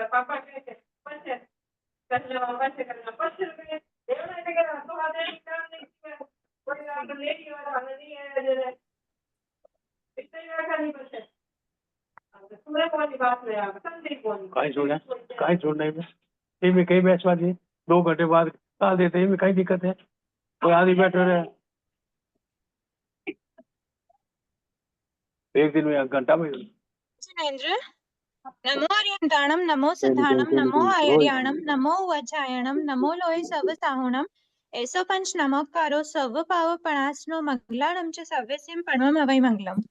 पापा कहते करना पैसे रुपये कहीं छोड़ना है में कई बैच बाद 2 घंटे बाद डाल देते हैं, कहीं दिक्कत है? कोई आदमी बैठे रहे एक दिन में घंटा में। नमो अर्यन्ताणं नमो सिद्धाणं नमो आयर्याणं नमो वज्रायणं नमो लोहे सवसाहुणं ऐसो पंच नमोकारो सर्व पावपणास्नो मंगलाणं च सव्यसिं परममवै मंगलम्।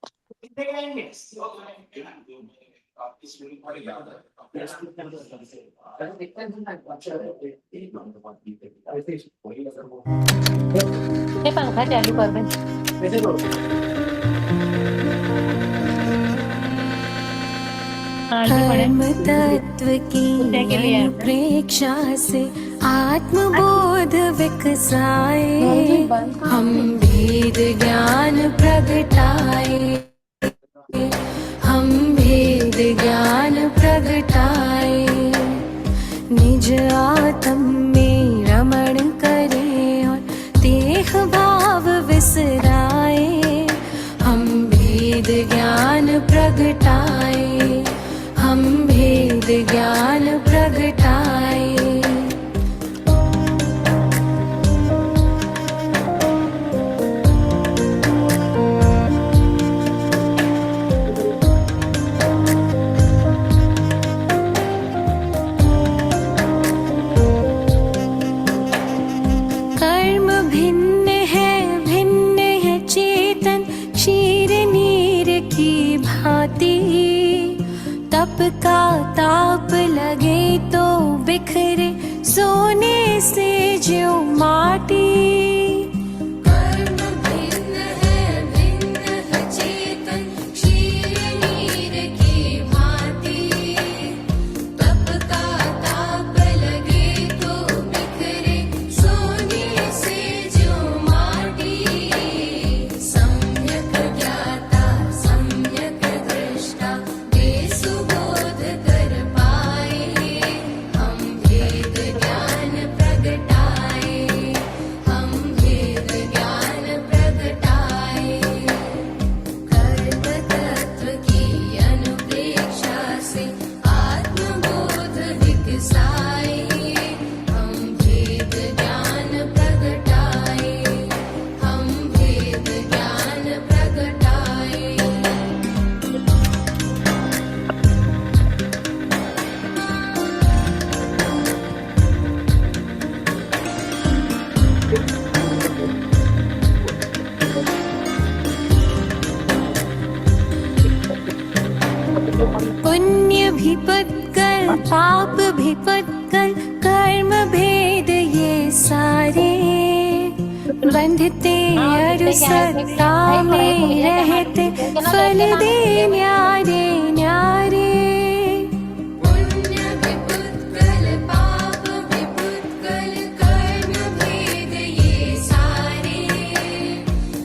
ये पंखा चालू कर दे। धर्म तत्व की प्रेक्षा से आत्मबोध विकसाए, हम भेद ज्ञान प्रगटाए, हम भेद ज्ञान प्रगटाए, निज आत्म में रमण करें और देह भाव विसराए, हम भेद ज्ञान प्रगटाए, हम भेद ज्ञान प्रगटाए। कर्म भिन्न है चेतन क्षीर नीर की भांति, तप का ताप लगे तो बिखरे सोने से जो माटी। कर्म भिन्न है चेतन क्षीर नीर की भांति, तप का ताप लगे तो बिखरे सोने से जो माटी। सम्यक ज्ञाता सम्यक दृष्टा सुबोध कर पाए, हम भेद ज्ञान प्रगटाए, हम भेद ज्ञान प्रगटाए। कर्म तत्व की अनुप्रेक्षा से आत्मबोध विकसाए, हम भेद ज्ञान प्रगटाए, हम भेद ज्ञान प्रगटाए। पुण्य भी पत्कल पाप भी पत्कल कर्म भेद ये सारे, बंधते अरुसत्ता में रहते फल दे न्यारे न्यारे। पुण्य भी पत्कल पाप भी पत्कल कर्म भेद ये सारे,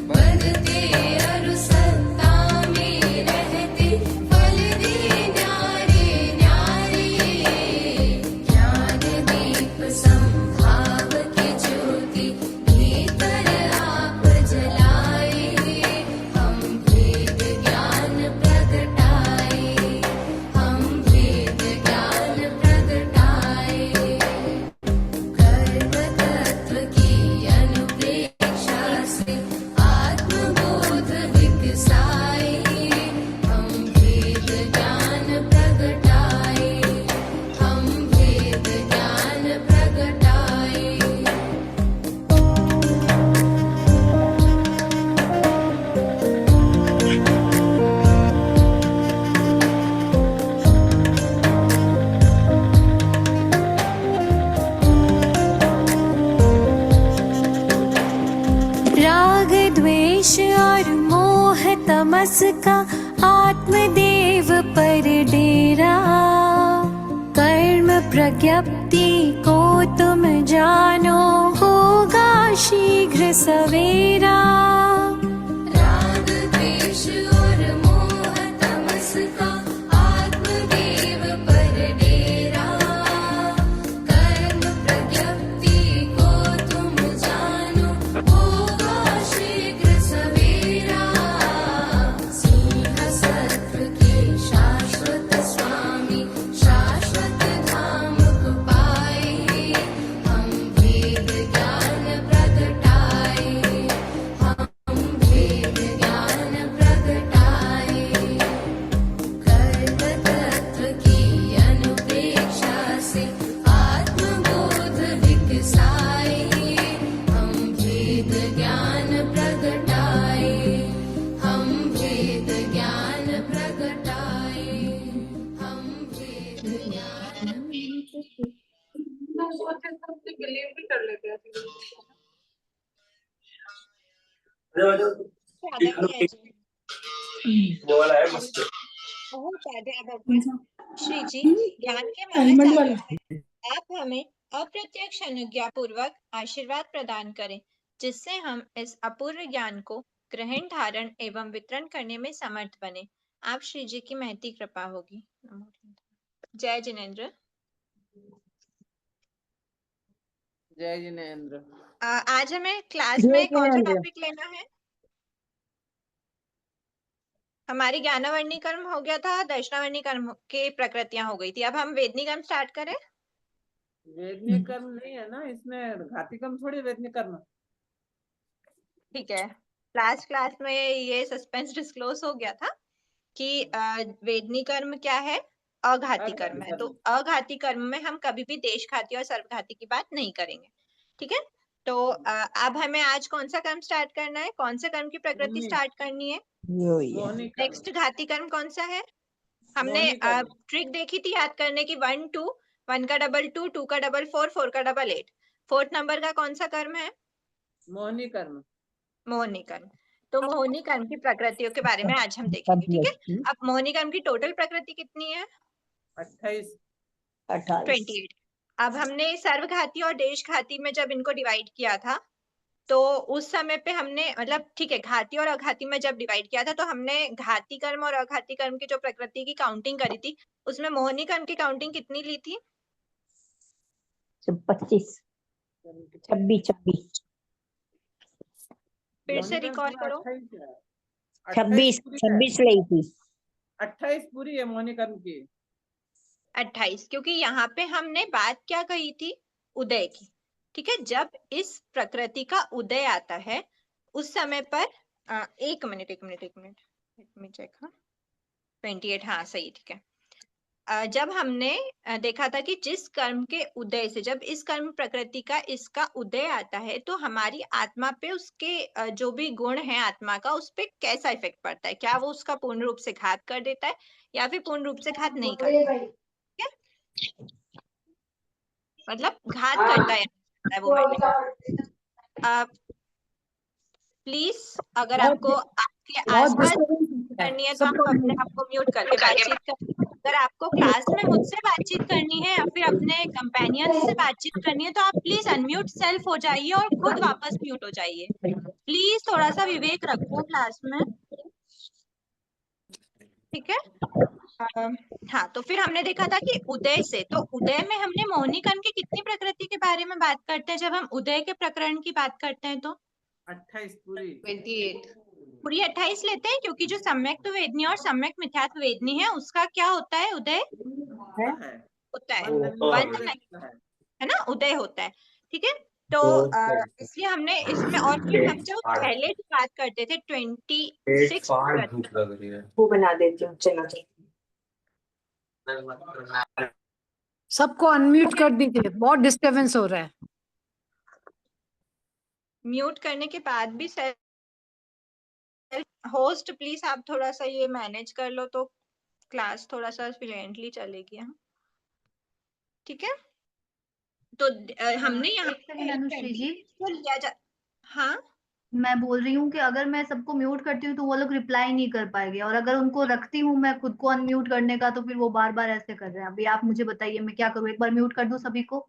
बंधते अरुसत्ता में रहते फल दे न्यारे न्यारे। ज्ञान दीप संभाव की ज्योति भीतर आप जलाए, हम तमस का आत्मदेव पर डेरा। कर्म प्रज्ञप्ति को तुम जानो, होगा शीघ्र सवेरा। राग द्वेष और मोह तमस का आत्मदेव पर डेरा। कर्म प्रज्ञप्ति को तुम जानो, होगा शीघ्र सवेरा। सिंह सत्व के शाश्वत स्वामी, शाश्वत धाम को पाए। हम वेद ज्ञान प्रगटाए, हम वेद ज्ञान प्रगटाए। कर्म तत्व की अनुप्रेक्षा से आत्मबोध विकसाए। हम वेद ज्ञान प्रगटाए, हम वेद ज्ञान प्रगटाए। हम वेद ज्ञान बिलीव भी कर लेते हैं श्री जी, ज्ञान के महासागर हैं। आप हमें अप्रत्यक्ष अनुज्ञा पूर्वक आशीर्वाद प्रदान करें, जिससे हम इस अपूर्व ज्ञान को ग्रहण, धारण एवं वितरण करने में समर्थ बने। आप श्री जी की महती कृपा होगी। जय जिनेन्द्र। जय जिनेन्द्र। आज हमें क्लास में कौन सा टॉपिक लेना है? हमारी ज्ञानावर्णी कर्म हो गया था, दर्शनावर्णी कर्म की प्रकृतियां हो गई थी। अब हम वेदनी कर्म स्टार्ट करें। वेदनी कर्म नहीं है ना इसमें, घाती कर्म थोड़ी वेदनी कर्म। ठीक है, लास्ट क्लास में ये सस्पेंस डिस्क्लोज हो गया था कि वेदनी कर्म क्या है, अघाती कर्म है। तो अघाती कर्म में हम कभी भी देशघाती और सर्वघाती की बात नहीं करेंगे। ठीक है, तो अब हमें आज कौन सा कर्म स्टार्ट करना है, कौन से कर्म की प्रकृति स्टार्ट करनी है? नेक्स्ट घाती कर्म कौन सा है? हमने ट्रिक देखी थी याद करने की, 1 2, 1 का डबल 2, 2 का डबल 4, 4 का डबल 8। 4th नंबर का कौन सा कर्म है? मोहनी कर्म। मोहनी कर्म। तो मोहनी कर्म की प्रकृतियों के बारे में आज हम देखेंगे। ठीक है, अब मोहनी कर्म की टोटल प्रकृति कितनी है? 28। 28। अब हमने सर्वघाती और देशघाती में जब इनको डिवाइड किया था, तो उस समय पे हमने मतलब ठीक है, घाती और अघाती में जब डिवाइड किया था तो हमने घाती कर्म और अघाती कर्म की जो प्रकृति की काउंटिंग करी थी, उसमें मोहनी कर्म की काउंटिंग कितनी ली थी? 25, 26 फिर से रिकॉल करो। 26 ली थी। 28 पूरी है मोहनी कर्म की। 28, क्योंकि यहाँ पे हमने बात क्या कही थी? उदय की। ठीक है, जब इस प्रकृति का उदय आता है उस समय पर एक मिनट चेक। हाँ 28, हाँ सही, ठीक है। जब हमने देखा था कि जिस कर्म के उदय से, जब इस कर्म प्रकृति का इसका उदय आता है तो हमारी आत्मा पे उसके जो भी गुण है आत्मा का, उस पे कैसा इफेक्ट पड़ता है, क्या वो उसका पूर्ण रूप से घात कर देता है या फिर पूर्ण रूप से घात नहीं करता है? मतलब घात करता है वो प्लीज अगर आपको आपके आसपास करनी है तो आप अपने आप को म्यूट करके बातचीत करिए। अगर आपको क्लास में मुझसे बातचीत करनी है या फिर अपने कंपेनियन से बातचीत करनी है तो आप प्लीज अनम्यूट सेल्फ हो जाइए और खुद वापस म्यूट हो जाइए। प्लीज थोड़ा सा विवेक रखो क्लास में, ठीक है। हाँ, तो फिर हमने देखा था कि उदय से, तो उदय में हमने मोहनी कर्म की कितनी प्रकृति के बारे में बात करते हैं जब हम उदय के प्रकरण की बात करते हैं? तो 28 पूरी। 28 पूरी 28 लेते हैं, क्योंकि जो सम्यक वेदनी और सम्यक मिथ्यात्व वेदनी है उसका क्या होता है? उदय होता है, बंध नहीं है ना, उदय होता है। ठीक है, तो इसलिए हमने इसमें, और फिर हम जो पहले जो बात करते थे 26 वो बना देती हूँ, चलो। सबको अनम्यूट कर दीजिए, बहुत डिस्टरबेंस हो रहा है। म्यूट करने के बाद भी होस्ट प्लीज आप थोड़ा सा ये मैनेज कर लो तो क्लास थोड़ा सा फ्लुएंटली चलेगी। हाँ ठीक है, तो हमने यहाँ अनुश्री जी, लिया जा, हाँ मैं बोल रही हूँ कि अगर मैं सबको म्यूट करती हूँ तो वो लोग रिप्लाई नहीं कर पाएंगे, और अगर उनको रखती हूँ मैं खुद को अनम्यूट करने का तो फिर वो बार बार ऐसे कर रहे हैं। अभी आप मुझे बताइए मैं क्या करूँ, एक बार म्यूट कर दूँ सभी को?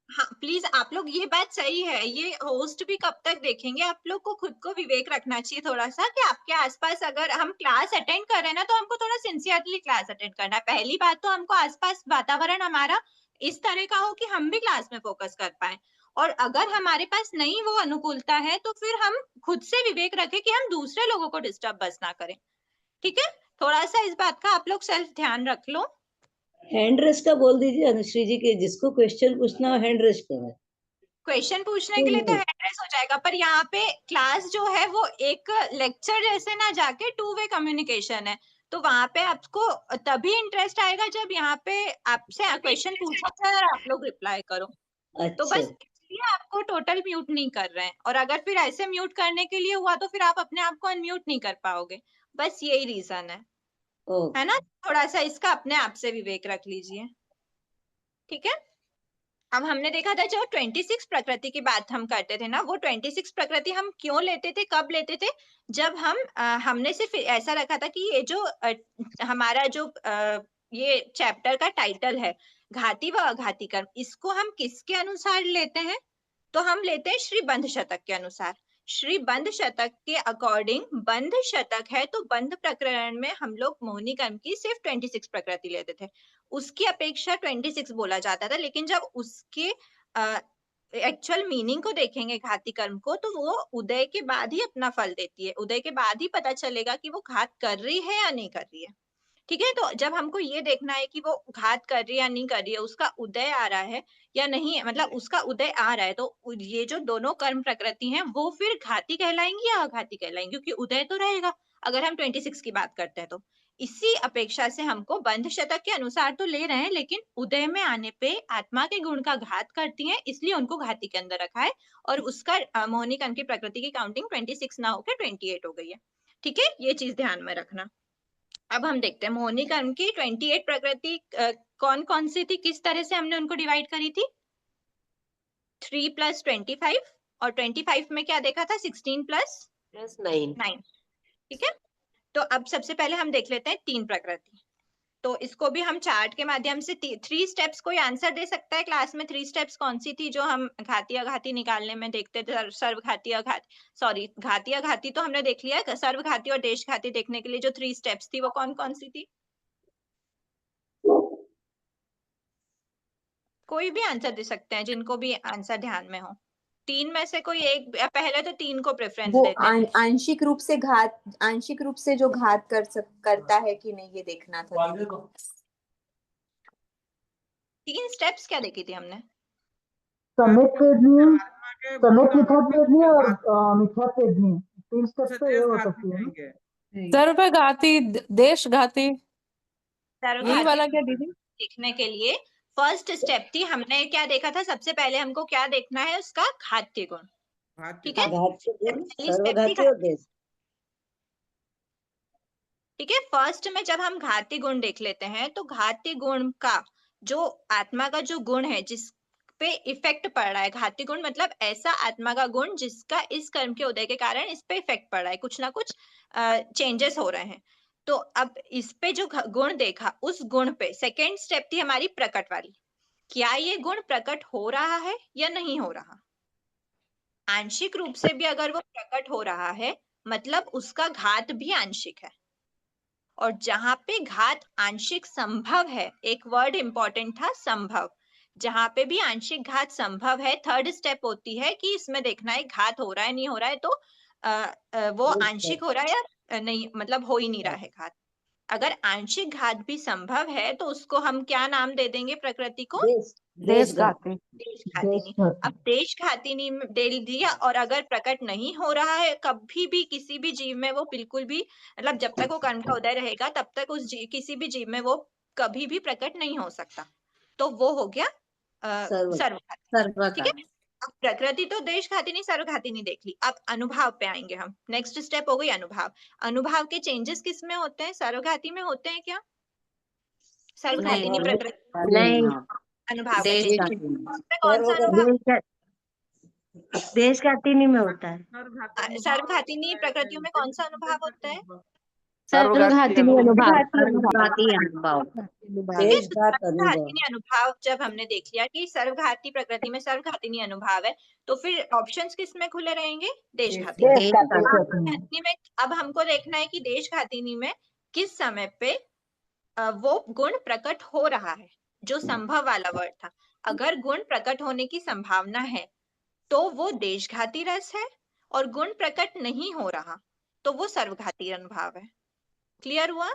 हाँ प्लीज आप लोग, ये बात सही है, ये होस्ट भी कब तक देखेंगे, आप लोग को खुद को विवेक रखना चाहिए थोड़ा सा कि आपके आसपास अगर हम क्लास अटेंड कर रहे हैं ना तो हमको थोड़ा सिंसियरली क्लास अटेंड करना है। पहली बात तो हमको आसपास वातावरण हमारा इस तरह का हो कि हम भी क्लास में फोकस कर पाए, और अगर हमारे पास नहीं वो अनुकूलता है तो फिर हम खुद से विवेक रखें कि हम दूसरे लोगों को डिस्टर्ब बस ना करें। ठीक है, थोड़ा सा इस बात का आप लोग सेल्फ ध्यान रख लो। हैंड रेस का बोल दीजिए अनुश्री जी के, जिसको क्वेश्चन पूछना हो हैंड रेस करें। क्वेश्चन पूछने के लिए तो हैंड हो जाएगा, पर यहाँ पे क्लास जो है वो एक लेक्चर जैसे ना जाके टू वे कम्युनिकेशन है, तो वहां पे आपको तभी इंटरेस्ट आएगा जब यहाँ पे आपसे क्वेश्चन पूछा जाए और आप लोग रिप्लाई करो। तो अच्छा, बस इसलिए आपको टोटल म्यूट नहीं कर रहे हैं, और अगर फिर ऐसे म्यूट करने के लिए हुआ तो फिर आप अपने आप को अनम्यूट नहीं कर पाओगे, बस यही रीजन है ना। थोड़ा सा इसका अपने आप से विवेक रख लीजिए, ठीक है। अब हमने देखा था जो 26 प्रकृति की बात हम करते थे ना, वो 26 प्रकृति हम क्यों लेते थे, कब लेते थे, जब हमने सिर्फ ऐसा रखा था कि ये जो हमारा जो ये चैप्टर का टाइटल है घाती व अघाती कर्म, इसको हम किसके अनुसार लेते हैं, तो हम लेते हैं श्री बंध शतक के अनुसार। श्री बंध शतक के अकॉर्डिंग बंध शतक है तो बंध प्रकरण में हम लोग मोहिनी कर्म की सिर्फ 26 प्रकृति लेते थे, उसकी अपेक्षा 26 बोला जाता था। लेकिन जब उसके एक्चुअल मीनिंग को देखेंगे घाती कर्म को, तो वो उदय के बाद ही अपना फल देती है, उदय के बाद ही पता चलेगा कि वो घात कर रही है या नहीं कर रही है। ठीक है, तो जब हमको ये देखना है कि वो घात कर रही है या नहीं कर रही है, उसका उदय आ रहा है या नहीं, मतलब उसका उदय आ रहा है, तो ये जो दोनों कर्म प्रकृति हैं वो फिर घाती कहलाएंगी या अघाती कहलाएंगी, क्योंकि उदय तो रहेगा अगर हम 26 की बात करते हैं तो। इसी अपेक्षा से हमको बंध शतक के अनुसार तो ले रहे हैं, लेकिन उदय में आने पे आत्मा के गुण का घात करती हैं, इसलिए उनको घाती के अंदर रखा है, और उसका मोहिनी कर्म की प्रकृति की काउंटिंग 26 ना होकर 28 हो गई है। ठीक है, ये चीज ध्यान में रखना। अब हम देखते हैं मोहिनी कर्म की 28 प्रकृति कौन कौन सी थी, किस तरह से हमने उनको डिवाइड करी थी। 3 + 25, और 25 में क्या देखा था, 16 + 9। ठीक है, तो अब सबसे पहले हम देख लेते हैं 3 प्रकृति। तो इसको भी हम चार्ट के माध्यम से 3 स्टेप्स, कोई आंसर दे सकता है क्लास में 3 स्टेप्स कौन सी थी जो हम घाती अघाती निकालने में देखते थे। सर्वघाती अघाती, सॉरी घाती अघाती तो हमने देख लिया, सर्वघाती और देशघाती देखने के लिए जो 3 स्टेप्स थी वो कौन कौन सी थी। कोई भी आंसर दे सकते हैं, जिनको भी आंसर ध्यान में हो। 3 में से कोई एक, पहले तो 3 को प्रेफरेंस देते हैं। आंशिक रूप से घात, आंशिक रूप से जो घात करता है कि नहीं, ये देखना था। 3 स्टेप्स क्या देखी थी हमने, समेत मिथ्यात्वेदनी और मिथ्यात्वेदनी, 3 स्टेप्स तो ये हो सकती है ना। सर्वघाती, देशघाती, यही सर्वघाती वाला क्या दीदी? देखने के लिए फर्स्ट स्टेप थी, हमने क्या देखा था, सबसे पहले हमको क्या देखना है, उसका घात्य गुण। ठीक है, ठीक है। फर्स्ट में जब हम घाती गुण देख लेते हैं तो घाती गुण का जो आत्मा का जो गुण है जिस पे इफेक्ट पड़ रहा है, घाती गुण मतलब ऐसा आत्मा का गुण जिसका इस कर्म के उदय के कारण इस पे इफेक्ट पड़ रहा है, कुछ ना कुछ चेंजेस हो रहे हैं। तो अब इस पे जो गुण देखा, उस गुण पे सेकेंड स्टेप थी हमारी प्रकट वाली, क्या ये गुण प्रकट हो रहा है या नहीं हो रहा। आंशिक रूप से भी अगर वो प्रकट हो रहा है मतलब उसका घात भी आंशिक है, और जहां पे घात आंशिक संभव है, एक वर्ड इंपॉर्टेंट था संभव, जहां पे भी आंशिक घात संभव है, थर्ड स्टेप होती है कि इसमें देखना है घात हो रहा है नहीं हो रहा है, तो वो आंशिक हो रहा है या नहीं, मतलब हो ही नहीं रहा है घात। अगर आंशिक घात भी संभव है तो उसको हम क्या नाम दे देंगे प्रकृति को, देशघाती। देशघातिनी। अब देशघातिनी दे दिया, और अगर प्रकट नहीं हो रहा है कभी भी किसी भी जीव में, वो बिल्कुल भी, मतलब जब तक वो कर्म का उदय रहेगा तब तक उस किसी भी जीव में वो कभी भी प्रकट नहीं हो सकता, तो वो हो गया सर्वघाती। ठीक है, अब प्रकृति तो देशघाती नहीं सर्वघाती नहीं देख ली, अब अनुभाव पे आएंगे हम। नेक्स्ट स्टेप हो गई अनुभाव। अनुभाव के चेंजेस किस में होते हैं, सर्वघाती में होते हैं क्या, सर्वघातिनी प्रकृति नहीं, अनुभाव का चेंजेस कौन सा अनुभाव, देशघातिनी में होता है। सर्वघातिनी प्रकृतियों में कौन सा अनुभाव होता है? सर्वघातिनी अनुभाव। देशघाती अनुभव। सर्वघातिनी अनुभाव जब हमने देख लिया कि सर्वघाती प्रकृति में सर्वघातिनी अनुभाव है, तो फिर ऑप्शंस किस में खुले रहेंगे? देशघातिनी में। अब हमको देखना है कि देशघातिनी में किस समय पे वो गुण प्रकट हो रहा है, जो संभव वाला वर्ड था। अगर गुण प्रकट होने की संभावना है तो वो देशघाती रस है, और गुण प्रकट नहीं हो रहा तो वो सर्वघाती अनुभाव है। क्लियर हुआ?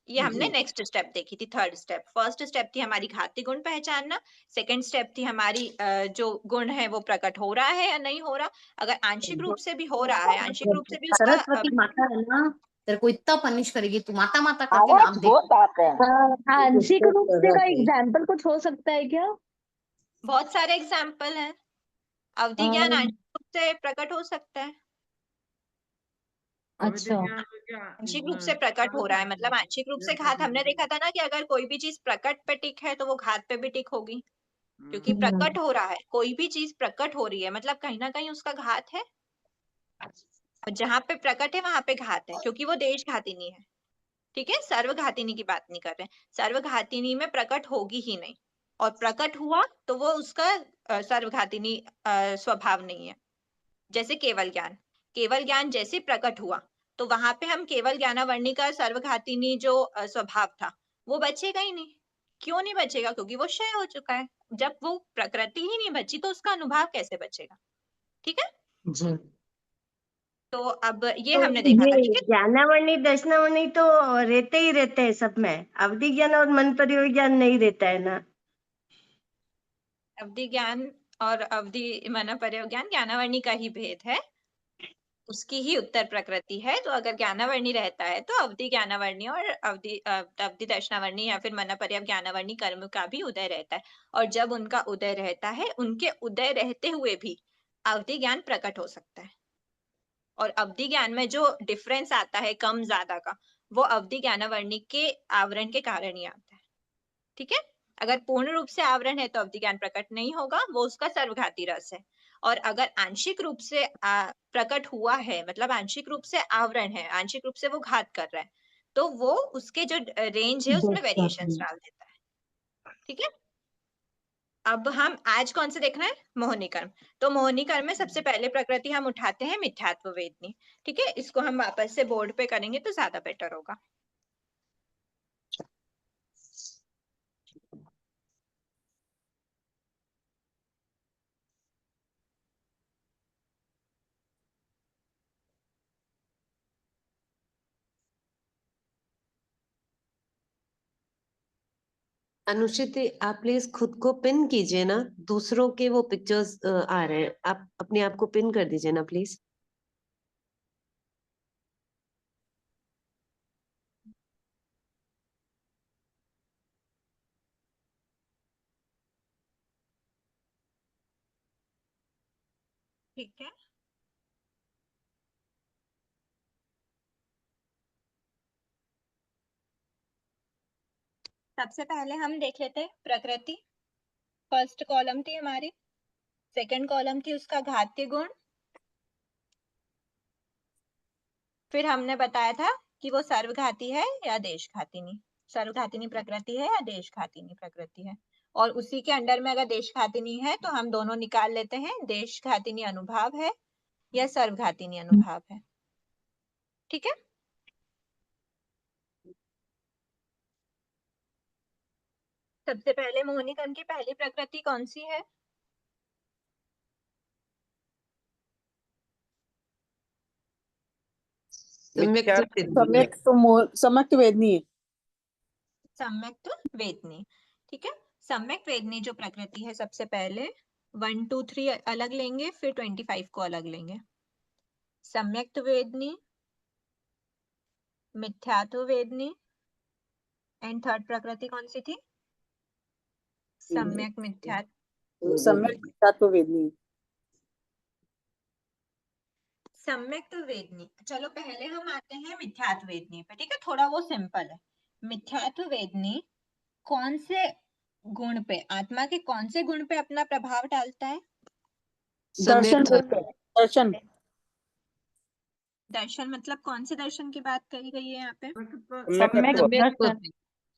ये हमने नेक्स्ट स्टेप देखी थी, थर्ड स्टेप। फर्स्ट स्टेप थी हमारी घाती गुण पहचानना, सेकंड स्टेप थी हमारी जो गुण है वो प्रकट हो रहा है या नहीं हो रहा। अगर आंशिक रूप से भी हो रहा है, आंशिक रूप से भी उसका सरस्वती माता है ना, तेरे को इतना पनिश करेगी, तू माता माता करके नाम दे। आंशिक रूप से का एग्जाम्पल कुछ हो सकता है क्या? बहुत सारे एग्जाम्पल हैं। अवधि ज्ञान आंशिक रूप से प्रकट हो सकता है। अच्छा, आंशिक रूप से प्रकट हो रहा है मतलब आंशिक रूप से घात। हमने देखा था ना कि अगर कोई भी चीज प्रकट पे टिक है तो वो घात पे भी टिक होगी, क्योंकि प्रकट हो रहा है। कोई भी चीज प्रकट हो रही है मतलब कहीं ना कहीं उसका घात है, और जहां पे प्रकट है वहां पे घात है, क्योंकि वो देशघातिनी है। ठीक है, सर्वघातिनी की बात नहीं कर रहे हैं। सर्वघातिनी में प्रकट होगी ही नहीं, और प्रकट हुआ तो वो उसका सर्वघातिनी स्वभाव नहीं है। जैसे केवल ज्ञान, केवल ज्ञान जैसे प्रकट हुआ तो वहां पे हम केवल ज्ञानावर्णी का सर्वघातिनी जो स्वभाव था वो बचेगा ही नहीं। क्यों नहीं बचेगा? क्योंकि वो क्षय हो चुका है। जब वो प्रकृति ही नहीं बची तो उसका अनुभाव कैसे बचेगा? ठीक है जी। तो अब ये तो हमने देखा था। ये ठीक है, ज्ञानावर्णी दर्शनावर्णी तो रहते ही रहते हैं सब में, अवधि ज्ञान और मन परियोग ज्ञान नहीं रहता है ना। अवधि ज्ञान और अवधि मन पर्योग ज्ञान ज्ञानावर्णी का ही भेद है, उसकी ही उत्तर प्रकृति है। तो अगर ज्ञानावर्णी रहता है तो अवधि ज्ञानावर्णी और अवधि दर्शनावर्णी या फिर मन पर्याय ज्ञानावर्णी कर्म का भी उदय रहता है। और जब उनका उदय रहता है, उनके उदय रहते हुए भी अवधि ज्ञान प्रकट हो सकता है। और अवधि ज्ञान में जो डिफरेंस आता है कम ज्यादा का, वो अवधि ज्ञानावर्णी के आवरण के कारण ही आता है। ठीक है, अगर पूर्ण रूप से आवरण है तो अवधि ज्ञान प्रकट नहीं होगा, वो उसका सर्वघाती रस है। और अगर आंशिक रूप से प्रकट हुआ है मतलब आंशिक रूप से आवरण है, आंशिक रूप से वो घात कर रहा है, तो वो उसके जो रेंज है उसमें वेरिएशंस डाल देता है। ठीक है, अब हम आज कौन से देखना है? मोहिनी कर्म। तो मोहिनी कर्म में सबसे पहले प्रकृति हम उठाते हैं मिथ्यात्व वेदनी। ठीक है, इसको हम वापस से बोर्ड पे करेंगे तो ज्यादा बेटर होगा। अनुश्री, आप प्लीज खुद को पिन कीजिए ना, दूसरों के वो पिक्चर्स आ रहे हैं, आप अपने आप को पिन कर दीजिए ना प्लीज। ठीक है, सबसे पहले हम देख लेते हैं प्रकृति। फर्स्ट कॉलम थी हमारी, सेकंड कॉलम थी उसका घातीय गुण। फिर हमने बताया था कि वो सर्वघाती है या देशघातिनी, सर्वघातिनी प्रकृति है या देशघातिनी प्रकृति है। और उसी के अंडर में अगर देशघातिनी है तो हम दोनों निकाल लेते हैं, देशघातिनी अनुभाव है या सर्वघातिनी अनुभाव है। ठीक है, सबसे पहले मोहिनी कर्म की पहली प्रकृति कौन सी है? सम्यक्त वेदनी है। सम्यक्त वेदनी। ठीक है, सम्यक्त वेदनी जो प्रकृति है सबसे पहले 1 2 3 अलग लेंगे, फिर 25 को अलग लेंगे। सम्यक्त वेदनी, मिथ्यात्व वेदनी, एंड थर्ड प्रकृति कौन सी थी? सम्यक मिथ्यात्व। सम्यक्त वेदनी। सम्यक्त वेदनी। चलो पहले हम आते हैं मिथ्यात्व वेदनी पे। ठीक है, थोड़ा वो सिंपल है। मिथ्यात्व वेदनी कौन से गुण पे, आत्मा के कौन से गुण पे अपना प्रभाव डालता है? दर्शन दर्शन मतलब कौन से दर्शन की बात करी गई है यहाँ पे?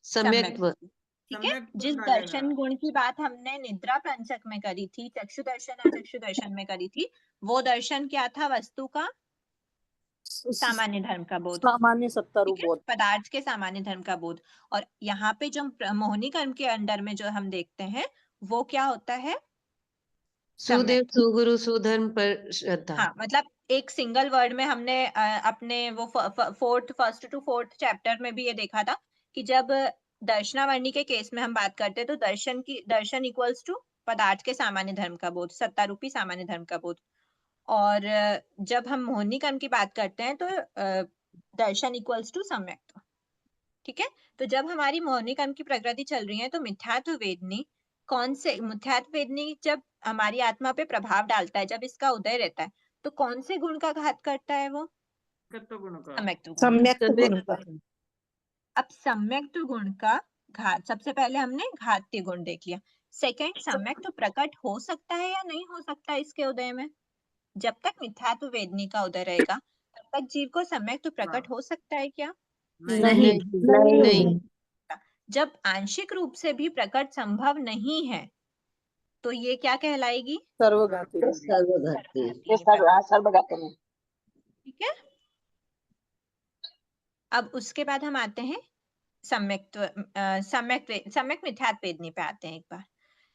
सम्यक्त्व। ठीक है, जिस दर्शन गुण की बात हमने निद्रा पंचक में करी थी, चक्षु दर्शन और चक्षु दर्शन में करी थी, वो दर्शन क्या था? वस्तु का सामान्य धर्म का बोध, सामान्य सत्ता रूप ठीक है, बोध। पदार्थ के सामान्य धर्म का बोध। और यहाँ पे जो मोहिनी कर्म के अंडर में जो हम देखते हैं वो क्या होता है? सुदेव सुगुरु सुधर्म पर श्रद्धा। हाँ, मतलब एक सिंगल वर्ड में हमने अपने वो फर्स्ट टू फोर्थ चैप्टर में भी ये देखा था कि जब दर्शनावर्णी के केस में हम बात करते हैं तो दर्शन इक्वल्स टू पदार्थ के सामान्य धर्म का बोध, सत्ता रूपी सामान्य धर्म का बोध। और जब हम मोहिनी कर्म की बात करते हैं तो दर्शन इक्वल्स टू सम्यक्त्व। ठीक है, तो जब हमारी मोहिनी कर्म की प्रकृति चल रही है तो मिथ्यात्व वेदनी कौन से मिथ्यात्व वेदनी जब हमारी आत्मा पे प्रभाव डालता है, जब इसका उदय रहता है तो कौन से गुण का घात करता है वो? सम्यक्त्व गुण का। अब सम्यक्त्व गुण का घात, सबसे पहले हमने घात्य गुण देख लिया। सेकंड, सम्यक्त्व प्रकट हो सकता है या नहीं हो सकता इसके उदय में? जब तक मिथ्यात्व वेदनी का उदय रहेगा तब तक जीव को सम्यक्त्व प्रकट हो सकता है क्या? नहीं। जब आंशिक रूप से भी प्रकट संभव नहीं है तो ये क्या कहलाएगी? सर्वघाती। ठीक है, अब उसके बाद हम आते हैं सम्यक मिथ्यात्व वेदनी पे आते हैं एक बार।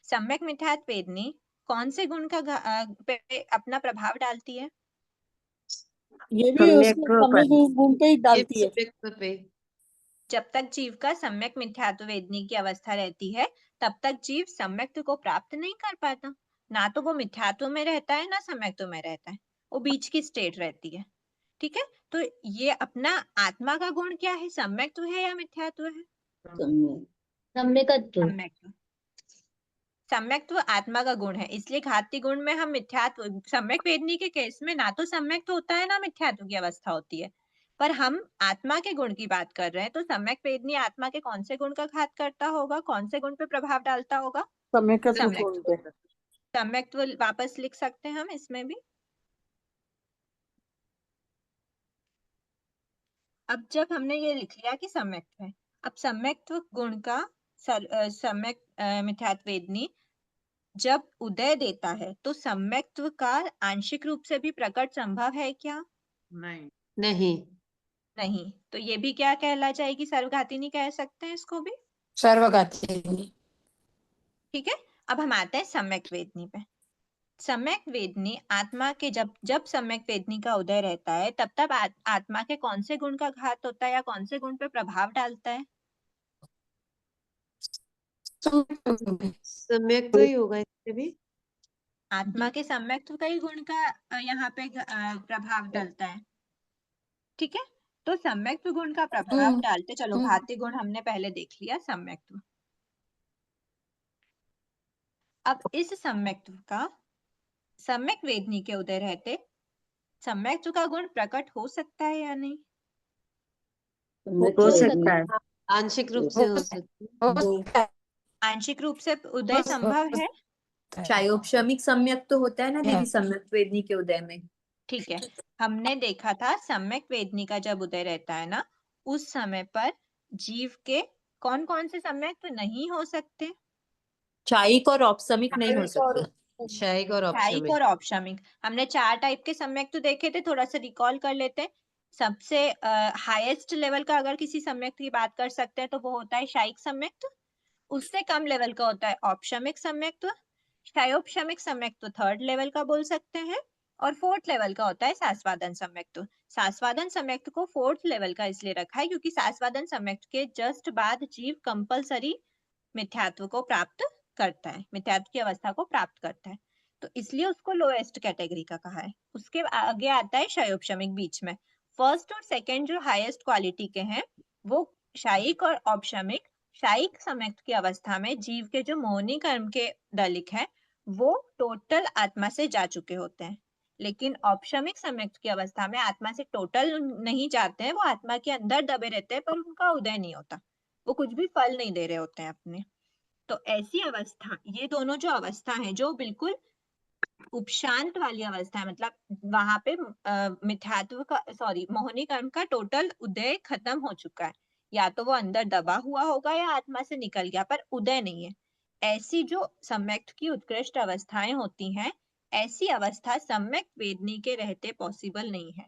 सम्यक मिथ्यात्व वेदनी कौन से गुण का पे अपना प्रभाव डालती है? ये भी उसमें सम्यक गुण पे ही डालती है। जब तक जीव का सम्यक मिथ्यात्व वेदनी की अवस्था रहती है तब तक जीव सम्यक्त्व को प्राप्त नहीं कर पाता। ना तो वो मिथ्यात्व में रहता है ना सम्यक्त्व में रहता है, वो बीच की स्टेट रहती है। ठीक है, तो ये अपना आत्मा का गुण क्या है? सम्यक्त्व है या मिथ्यात्व है? सम्यक्त्व आत्मा का गुण है, इसलिए घाती गुण में हम मिथ्यात्व, सम्यक वेदनी के केस में ना तो सम्यक्त्व होता है ना मिथ्यात्व की अवस्था होती है, पर हम आत्मा के गुण की बात कर रहे हैं। तो सम्यक वेदनी आत्मा के कौन से गुण का घात करता होगा, कौन से गुण पे प्रभाव डालता होगा? सम्यक्त्व वापस लिख सकते हैं हम इसमें भी। अब जब हमने ये लिख लिया कि सम्यक्त्व है, अब सम्यक्त्व गुण का सम्यक मिथ्यात्व वेदनी जब उदय देता है तो सम्यक्त्व का आंशिक रूप से भी प्रकट संभव है क्या? नहीं, तो ये भी क्या कहला जाएगी? सर्वघाती नहीं कह सकते हैं इसको भी? सर्वघाती। ठीक है, अब हम आते हैं सम्यक वेदनी पे। सम्यक वेदनी आत्मा के जब सम्यक वेदनी का उदय रहता है तब आत्मा के कौन से गुण का घात होता है या कौन से गुण पे प्रभाव डालता है? सम्यक्त्व ही होगा इससे भी। आत्मा के सम्यक्त्व का ही गुण का यहाँ पे प्रभाव डालता है। ठीक है, तो सम्यक्त्व गुण का प्रभाव डालते, चलो घाती गुण हमने पहले देख लिया सम्यक्त्व। अब इस सम्यक्त्व का सम्यक वेदनी के उदय रहते सम्यक्त्व का गुण प्रकट हो सकता है या नहीं? हो सकता है। आंशिक रूप से हो सकता है। आंशिक रूप से उदय संभव है। क्षयोपशमिक सम्यक तो होता है ना दीदी सम्यक वेदनी के उदय में। ठीक है, हमने देखा था सम्यक वेदनी का जब उदय रहता है ना, उस समय पर जीव के कौन कौन से सम्यक तो नहीं हो सकते? क्षयिक और औपशमिक नहीं हो सकते। क्षयिक और औपशमिक। हमने 4 टाइप के सम्यक तो देखे थे, थोड़ा सा रिकॉल कर लेते हैं। सबसे हाईएस्ट लेवल का अगर किसी सम्यक की बात कर सकते हैं तो वो होता है क्षयिक सम्यक। उससे कम लेवल का होता है औपशमिक सम्यक्त्व। क्षयोपशमिक सम्यक्त्व 3rd लेवल का बोल सकते हैं, और 4th लेवल का होता है सास्वादन सम्यक्त्व। सास्वादन सम्यक्त्व को 4th लेवल का इसलिए रखा है क्योंकि सास्वादन सम्यक्त्व के जस्ट बाद जीव कंपलसरी मिथ्यात्व को प्राप्त करता है, मिथ्यात्व की अवस्था को प्राप्त करता है, तो इसलिए उसको लोएस्ट कैटेगरी का कहा है। उसके आगे आता है क्षयोपशमिक बीच में। फर्स्ट और सेकंड जो हाईएस्ट क्वालिटी के हैं वो क्षयिक और औपशमिक। क्षयिक सम्यक्त्व की अवस्था में जीव के जो मोहिनी कर्म के दलिक है वो टोटल आत्मा से जा चुके होते हैं, लेकिन औपशमिक सम्यक्त्व की अवस्था में आत्मा से टोटल नहीं जाते हैं, वो आत्मा के अंदर दबे रहते हैं पर उनका उदय नहीं होता, वो कुछ भी फल नहीं दे रहे होते हैं अपने। तो ऐसी अवस्था, ये दोनों जो अवस्था है जो बिल्कुल उपशांत वाली अवस्था है, मतलब वहां पे मिथ्यात्व का मोहिनी कर्म का टोटल उदय खत्म हो चुका है, या तो वो अंदर दबा हुआ होगा या आत्मा से निकल गया, पर उदय नहीं है। ऐसी जो सम्यक्त की उत्कृष्ट अवस्थाएं होती हैं, ऐसी अवस्था सम्यक वेदनी के रहते पॉसिबल नहीं है।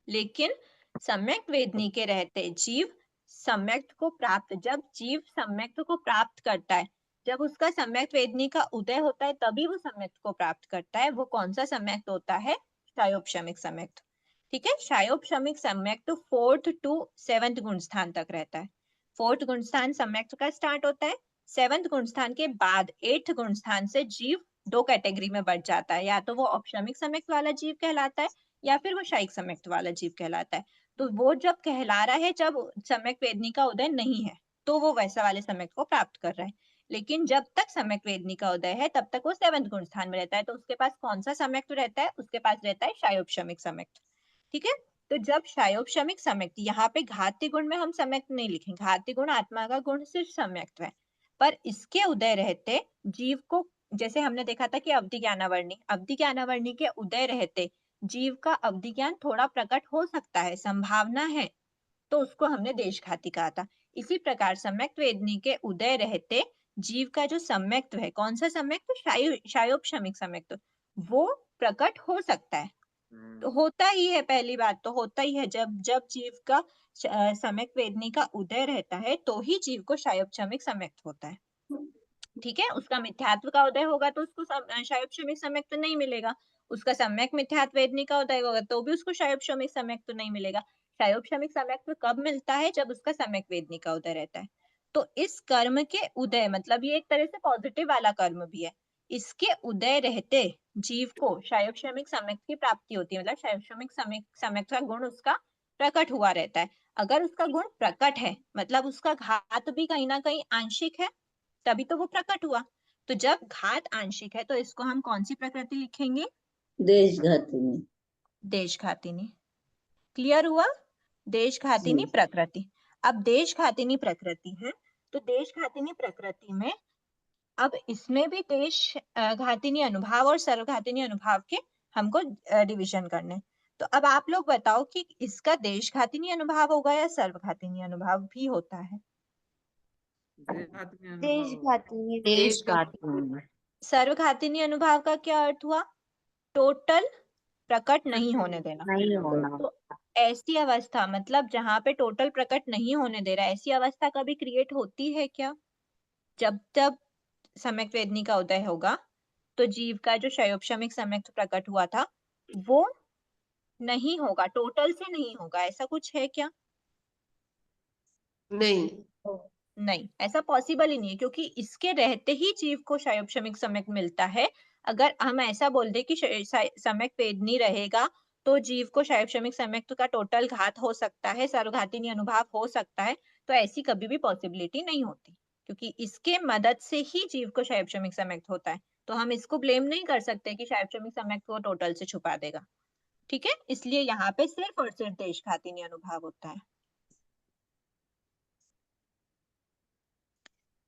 लेकिन सम्यक वेदनी के रहते जीव सम्यक्त को प्राप्त, जब जीव सम्यक्त को प्राप्त करता है, जब उसका सम्यक वेदनी का उदय होता है, तभी वो सम्यक्त को प्राप्त करता है। वो कौन सा सम्यक्त होता है? शायोपशमिक सम्यक्त। ठीक है, शायोपशमिक सम्यक्त 4th to 7th गुण स्थान तक रहता है। 4th गुण स्थान सम्यक्त का स्टार्ट होता है, 7th गुण स्थान के बाद 8th गुण स्थान से जीव 2 कैटेगरी में बढ़ जाता है, या तो वो औपशमिक सम्यक्त वाला जीव कहलाता है या फिर वो शायिक सम्यक्त वाला जीव कहलाता है। तो वो जब कहला रहा है जब सम्यक वेदनी का उदय नहीं है, तो वो वैसा वाले सम्यक्त को प्राप्त कर रहा है। लेकिन जब तक सम्यक वेदनी का उदय है तब तक वो 7th गुण स्थान में रहता है, तो उसके पास कौन सा सम्यक्त रहता है? उसके पास रहता है शायोपशमिक सम्यक्त। ठीक है, तो जब शायोपशमिक सम्यक्त, यहाँ पे घाती गुण में हम सम्यक्त नहीं लिखेंगे, घाती गुण आत्मा का गुण सिर्फ सम्यक्त है, पर इसके उदय रहते जीव को, जैसे हमने देखा था कि अवधि ज्ञानावर्णी के उदय रहते जीव का अवधि ज्ञान थोड़ा प्रकट हो सकता है, संभावना है, तो उसको हमने देशघाती कहा था। इसी प्रकार सम्यक्त वेदनी के उदय रहते जीव का जो सम्यक्त है, कौन सा सम्यक्त? शायोपशमिक सम्यक्त, वो प्रकट हो सकता है। तो होता ही है, पहली बात तो होता ही है, जब जब जीव का सम्यक वेदनी का उदय रहता है तो ही जीव को शायोपशमिक सम्यक्त होता है। ठीक है, उसका मिथ्यात्व का उदय होगा तो उसको शायोपशमिक सम्यक्त नहीं मिलेगा, उसका सम्यक मिथ्यात्व वेदनी का उदय होगा तो भी उसको शायोपशमिक सम्यक्त नहीं मिलेगा। शायोपशमिक सम्यक्त कब मिलता है? जब उसका सम्यक वेदनी का उदय रहता है। तो इस कर्म के उदय, मतलब ये एक तरह से पॉजिटिव वाला कर्म भी है, इसके उदय रहते जीव को शायोपशमिक सम्यक्त की प्राप्ति होती है, मतलब शायोपशमिक सम्यक्त का गुण उसका प्रकट हुआ रहता है। अगर उसका गुण प्रकट है, मतलब उसका घात भी कहीं ना कहीं आंशिक है, तभी तो वो प्रकट हुआ। तो जब घात आंशिक है तो इसको हम कौन सी प्रकृति लिखेंगे? देशघातिनी। देशघातिनी। क्लियर हुआ? देशघातिनी प्रकृति। अब देशघातिनी प्रकृति है, तो देशघातिनी प्रकृति में अब इसमें भी देश घातिनी अनुभाव और सर्वघातिनी अनुभाव के हमको डिवीजन करने। तो अब आप लोग बताओ कि इसका देशघातिनी अनुभाव होगा या सर्वघातिनी अनुभाव भी होता है? सर्वघातिनी अनुभाव का क्या अर्थ हुआ? टोटल प्रकट नहीं होने देना। तो ऐसी अवस्था, मतलब जहां पे टोटल प्रकट नहीं होने दे रहा, ऐसी अवस्था कभी क्रिएट होती है क्या? जब तब सम्यक वेदनी का उदय होगा तो जीव का जो शायोपशमिक सम्यक्त प्रकट हुआ था वो नहीं होगा, टोटल से नहीं होगा, ऐसा कुछ है क्या? नहीं, ऐसा पॉसिबल ही नहीं है, क्योंकि इसके रहते ही जीव को शायोपशमिक सम्यक्त मिलता है। अगर हम ऐसा बोल दे कि सम्यक वेदनी रहेगा तो जीव को शायोपशमिक सम्यक्त का टोटल घात हो सकता है, सर्वघातिनी अनुभाव हो सकता है, तो ऐसी कभी भी पॉसिबिलिटी नहीं होती, क्योंकि इसके मदद से ही जीव को शायोपशमिक सम्यक्त होता है। तो हम इसको ब्लेम नहीं कर सकते कि शायोपशमिक सम्यक्त को टोटल से छुपा देगा। ठीक है, इसलिए यहाँ पे सिर्फ और सिर्फ देशघातिनी अनुभाव होता है।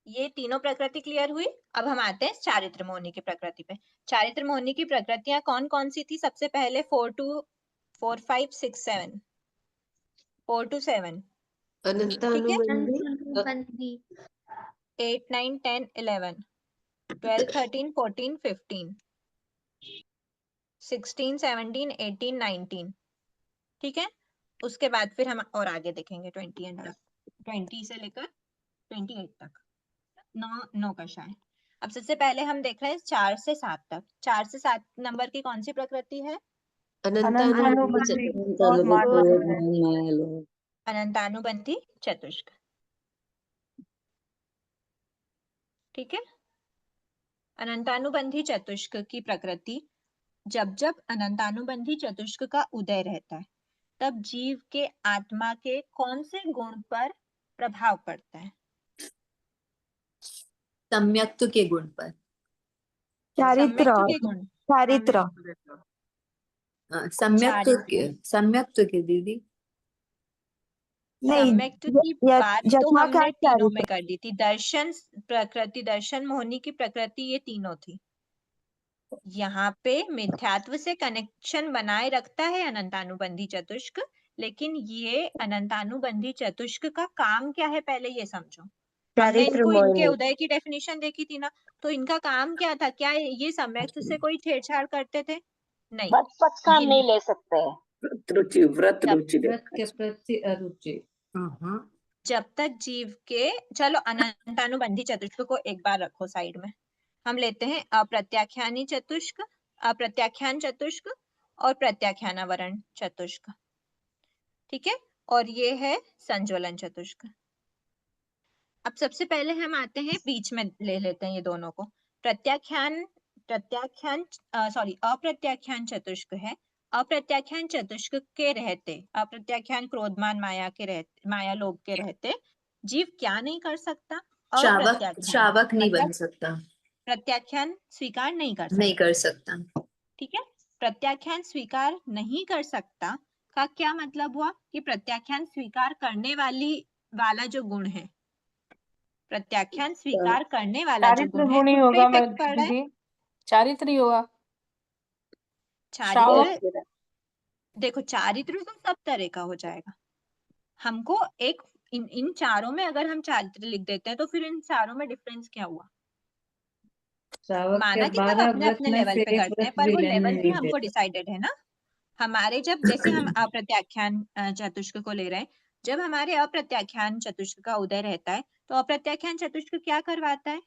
ये तीनों प्रकृति क्लियर हुई। अब हम आते हैं चारित्र मोहिनी की प्रकृति पे। चारित्र मोहिनी की प्रकृतियां कौन कौन सी थी? सबसे पहले 4 to 4, 5, 6, 7, 4 to 7, ठीक है, 8, 9, 10, 11, 12, 13, 14, 15, 16, 17, 18, 19, ठीक है। उसके बाद फिर हम और आगे देखेंगे 20 से लेकर 28 तक, 9 कक्षा है। अब सबसे पहले हम देख रहे हैं 4 से 7 तक। 4 से 7 नंबर की कौन सी प्रकृति है? अनंतानुबंधी चतुष्क, ठीक है। अनंतानुबंधी चतुष्क की प्रकृति, जब जब अनंतानुबंधी चतुष्क का उदय रहता है तब जीव के आत्मा के कौन से गुण पर प्रभाव पड़ता है? सम्यक्त के गुण पर। सम्यक्त के दीदी, सम्यक्त की बात तो हमने तीनों में कर दी थी। दर्शन प्रकृति, दर्शन मोहिनी की प्रकृति, ये तीनों थी। यहाँ पे मिथ्यात्व से कनेक्शन बनाए रखता है अनंतानुबंधी चतुष्क, लेकिन ये अनंतानुबंधी चतुष्क का काम क्या है पहले ये समझो। हमने चारित्र इनको इनके मोहिनी। उदय की डेफिनेशन देखी थी ना, तो इनका काम क्या था? क्या ये सम्यक्त से कोई छेड़छाड़ करते थे? नहीं। पथ काम ये नहीं ले सकते हैं। व्रत जब रुचि व्रत के प्रति अरुचि। जब तक जीव के, चलो अनंतानुबंधी चतुष्क को एक बार रखो साइड में, हम लेते हैं अप्रत्याख्यानी चतुष्क, अप्रत्याख्यान चतुष्क और प्रत्याख्यानावरण चतुष्क, ठीक है। और ये है संज्वलन चतुष्क। अब सबसे पहले हम आते हैं बीच में ले लेते हैं ये दोनों को। अप्रत्याख्यान चतुष्क है। अप्रत्याख्यान चतुष्क के रहते, अप्रत्याख्यान क्रोधमान माया के रहते, माया लोभ के रहते जीव क्या नहीं कर सकता? श्रावक नहीं बन सकता, प्रत्याख्यान स्वीकार नहीं कर नहीं सकता, कर सकता। ठीक है। प्रत्याख्यान स्वीकार नहीं कर सकता का क्या मतलब हुआ? कि प्रत्याख्यान स्वीकार करने वाला जो गुण है, प्रत्याख्यान स्वीकार करने वाला जो चारित्र गुण है गुण ही उस पे होगा इफेक्ट पड़ रहा है। दीदी, चारित्र ही होगा। चारित्र, देखो चारित्र तो सब तरह का हो जाएगा। हमको एक इन चारों में अगर हम चारित्र लिख देते हैं तो फिर इन चारों में डिफरेंस क्या हुआ? श्रावक के माना कि सब 12 अपने व्रत अपने में लेवल से पे एक करते हैं, व्रत पर वो विलेन में लेवल भी नहीं हमको देते। डिसाइडेड है ना। हमारे जब जैसे हम अप्रत्याख्यान चतुष्क को ले रहे हैं, जब हमारे अप्रत्याख्यान चतुष्क का उदय रहता है तो अप्रत्याख्यान चतुष्क क्या करवाता है?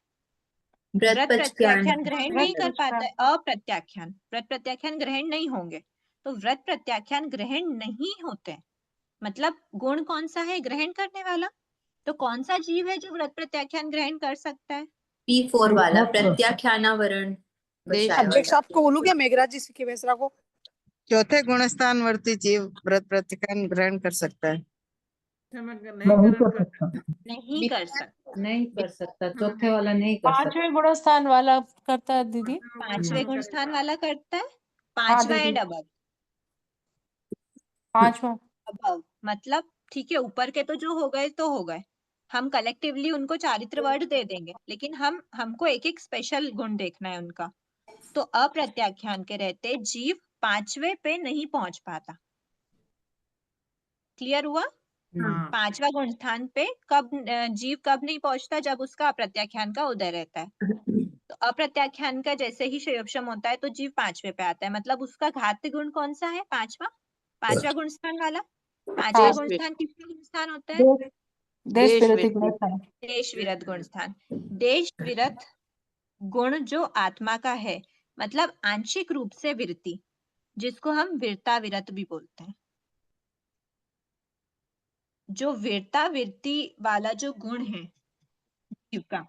व्रत प्रत्याख्यान ग्रहण नहीं कर पाता है। अप्रत्याख्यान, व्रत प्रत्याख्यान ग्रहण नहीं होंगे, तो व्रत प्रत्याख्यान ग्रहण नहीं होते, मतलब गुण कौन सा है ग्रहण करने वाला? तो कौन सा जीव है जो व्रत प्रत्याख्यान ग्रहण कर सकता है? P4 वाला प्रत्याख्यानावरण। अध्यक्ष आपको बोलूं क्या मेघराज जी की बेसरा को? चौथे गुण स्थान वर्ती जीव व्रत प्रत्याख्यान ग्रहण कर सकता है। नहीं कर सकता, नहीं कर सकता, चौथे वाला नहीं कर सकता। पांचवें गुण स्थान वाला करता है दीदी। पांचवें गुण स्थान वाला करता है, हाँ पांचवा दीदी, एंड अबव। पांचवा। अबव मतलब ठीक है, ऊपर के तो जो हो गए तो हो गए, हम कलेक्टिवली उनको चारित्र वर्ड दे देंगे, लेकिन हमको एक एक स्पेशल गुण देखना है उनका। तो अप्रत्याख्यान के रहते जीव पांचवे पे नहीं पहुंच पाता। क्लियर हुआ? पांचवा गुण स्थान पे कब जीव कब नहीं पहुंचता? जब उसका अप्रत्याख्यान का उदय रहता है। तो अप्रत्याख्यान का जैसे ही शयोपशम होता है तो जीव पांचवे पे आता है, मतलब उसका घात्य गुण कौन सा है? पांचवा गुण स्थान वाला। पांचवा गुण स्थान किसका गुण स्थान होता है? देश विरति गुण स्थान। देश विरत गुण स्थान। देश विरत गुण जो आत्मा का है, मतलब आंशिक रूप से विरति, जिसको हम वीरता विरत भी बोलते हैं। जो वीरता विरति वाला जो गुण है जीव का,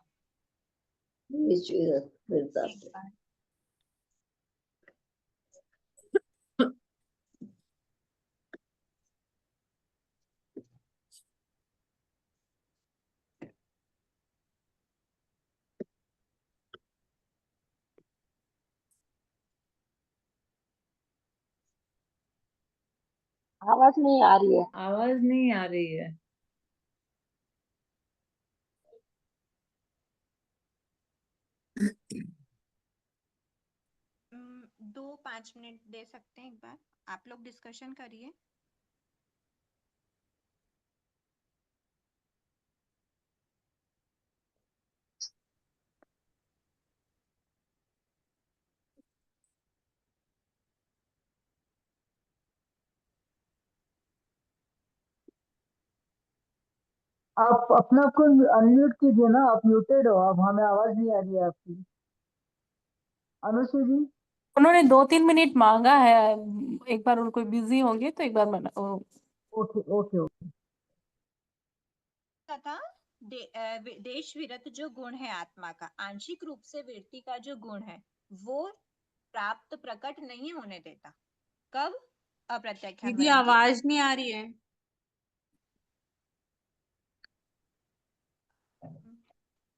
आवाज नहीं आ रही है। आवाज नहीं आ रही है। 2-5 मिनट दे सकते हैं, एक बार आप लोग डिस्कशन करिए। आप अपना को अनम्यूट कीजिए ना, आप म्यूटेड हो, अब हमें आवाज नहीं आ रही है आपकी। अनुश्री जी, उन्होंने 2-3 मिनट मांगा है, एक बार उनको बिजी होंगे तो एक बार ओके ओके ओके। तथा देश विरत जो गुण है आत्मा का, आंशिक रूप से वृत्ति का जो गुण है, वो प्राप्त प्रकट नहीं होने देता। कब? अप्रत्याख्यान। दीदी आवाज नहीं आ रही है।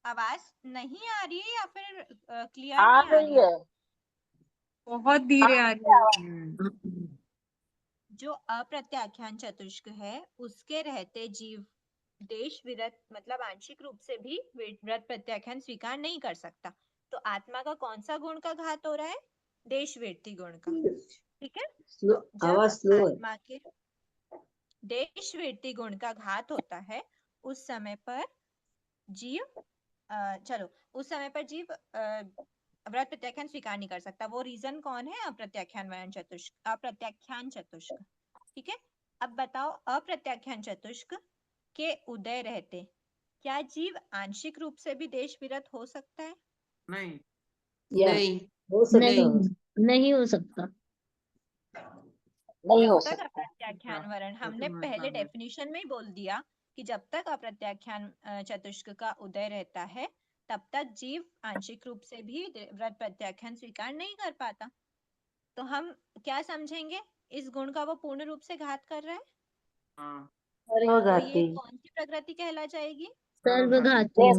आवाज नहीं आ रही है या फिर क्लियर आ नहीं आ रही रही है? है, बहुत धीरे आ रही है। जो अप्रत्याख्यान चतुष्क है उसके रहते जीव देश विरत मतलब आंशिक रूप से भी व्रत प्रत्याख्यान स्वीकार नहीं कर सकता। तो आत्मा का कौन सा गुण का घात हो रहा है? देशवृत्ति गुण का। ठीक है, स्लो, तो जब आवाज स्लो है। आत्मा के देशवृत्ति गुण का घात होता है उस समय पर जीव उस समय पर जीव व्रत प्रत्याख्यान स्वीकार नहीं कर सकता। वो रीजन कौन है? अप्रत्याख्यान चतुष्क। ठीक है, अब बताओ अप्रत्याख्यान चतुष्क के उदय रहते क्या जीव आंशिक रूप से भी देश विरत हो सकता है? नहीं, नहीं, हो सकता नहीं, है। नहीं हो सकता। नहीं जब हो तक सकता। अप्रत्याख्यान वर्ण, हमने पहले डेफिनेशन में ही बोल दिया कि जब तक अप्रत्याख्यान चतुष्क का उदय रहता है तब तक जीव आंशिक रूप से भी व्रत प्रत्याख्यान स्वीकार नहीं कर पाता। तो हम क्या समझेंगे? इस गुण का वो पूर्ण रूप से घात कर रहा है। तो ये सर्वघाती, कौन सी प्रकृति कहला जाएगी? सर्वघाती,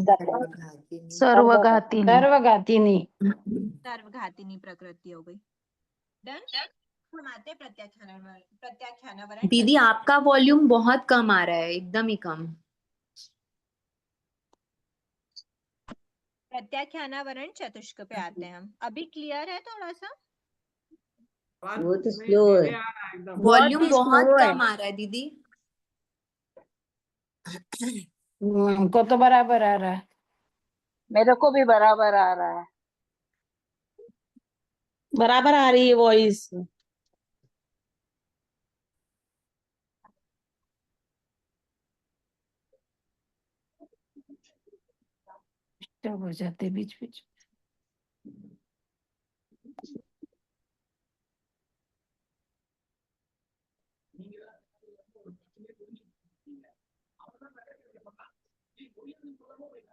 सर्वघाती सर्वघातिनी। सर्वघातिनी प्रकृति हो गई। डन। हम आते प्रत्याख्यानावरण दीदी आपका वॉल्यूम बहुत कम आ रहा है, एकदम ही कम। प्रत्याख्यानावरण चतुष्क पे आते हैं हम। अभी क्लियर है थोड़ा सा? वो तो स्लो है। वॉल्यूम बहुत कम आ रहा है दीदी। हमको तो बराबर आ रहा है। मेरे को भी बराबर आ रहा है। बराबर आ रही है वॉइस। डिस्टर्ब हो जाते बीच बीच।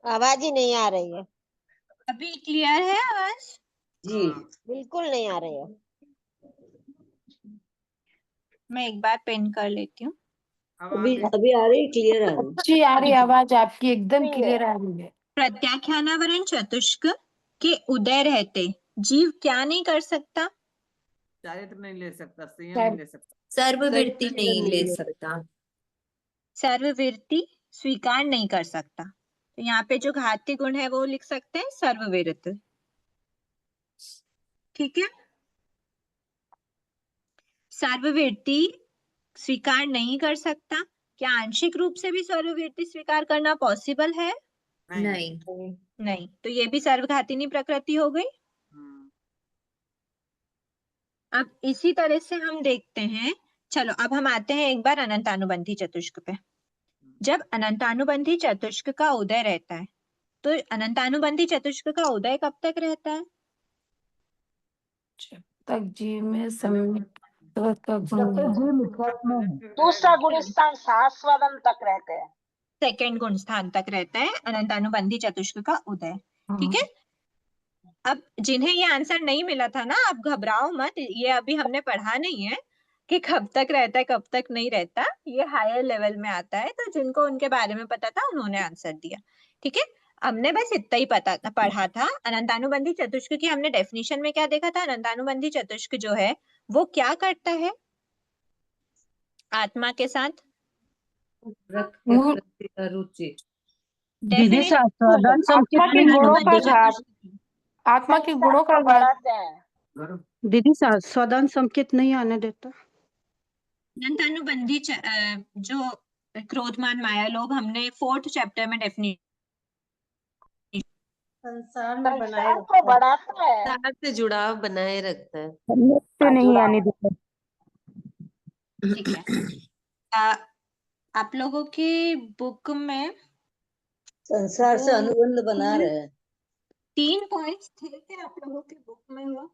आवाज ही नहीं आ रही है। अभी क्लियर है आवाज? जी बिल्कुल नहीं आ रही है। मैं एक बार पिन कर लेती हूँ। अभी आ रही, क्लियर आ रही। अच्छी आ रही आवाज आपकी, एकदम क्लियर आ रही है। प्रत्याख्यानावरण चतुष्क के उदय रहते जीव क्या नहीं कर सकता? चारित्र नहीं ले सकता, संयम नहीं ले सकता, सर्ववृत्ति नहीं ले सकता, सर्ववृत्ति स्वीकार नहीं कर सकता। तो यहाँ पे जो घाती गुण है वो लिख सकते हैं सर्वविरत। ठीक है, सर्ववृत्ति स्वीकार नहीं कर सकता। क्या आंशिक रूप से भी सर्ववृत्ति स्वीकार करना पॉसिबल है? नहीं। नहीं, तो ये भी सर्वघातिनी प्रकृति हो गई। अब इसी तरह से हम देखते हैं, चलो अब हम आते हैं एक बार अनंतानुबंधी चतुष्क पे। जब अनंतानुबंधी चतुष्क का उदय रहता है तो अनंतानुबंधी चतुष्क का उदय कब तक रहता है? जब तक जीव में सम्यक का जब गुण तक जीव मिथ्यात्व में है। दूसरा गुण स्थान शाश्वतम तक रहते हैं। सेकंड गुण स्थान तक रहता है अनंतानुबंधी चतुष्क का उदय। ठीक है, अब जिन्हें ये आंसर नहीं मिला था ना, आप घबराओ मत, ये अभी हमने पढ़ा नहीं है कि कब तक रहता है कब तक नहीं रहता। ये हायर लेवल में आता है, तो जिनको उनके बारे में पता था उन्होंने आंसर दिया। ठीक है, हमने बस इतना ही पढ़ा था। अनंतानुबंधी चतुष्क की हमने डेफिनेशन में क्या देखा था? अनंतानुबंधी चतुष्क जो है वो क्या करता है आत्मा के साथ? रुचि। दीदी साधन आत्मा के गुणों का घात, आत्मा के गुणों का घात। बढ़ाते हैं। दीदी स्वदान संकेत नहीं आने देता। अनंतानुबंधी जो क्रोधमान माया लोभ हमने 4th चैप्टर में डेफिनेशन संसार में बनाए संसार रखता को बढ़ाता है। संसार से जुड़ाव बनाए रखता है। से नहीं आने देता। ठीक है, आप लोगों की बुक में संसार से अनुबंध बना रहे हैं। 3 पॉइंट्स थे आप लोगों की बुक में, वो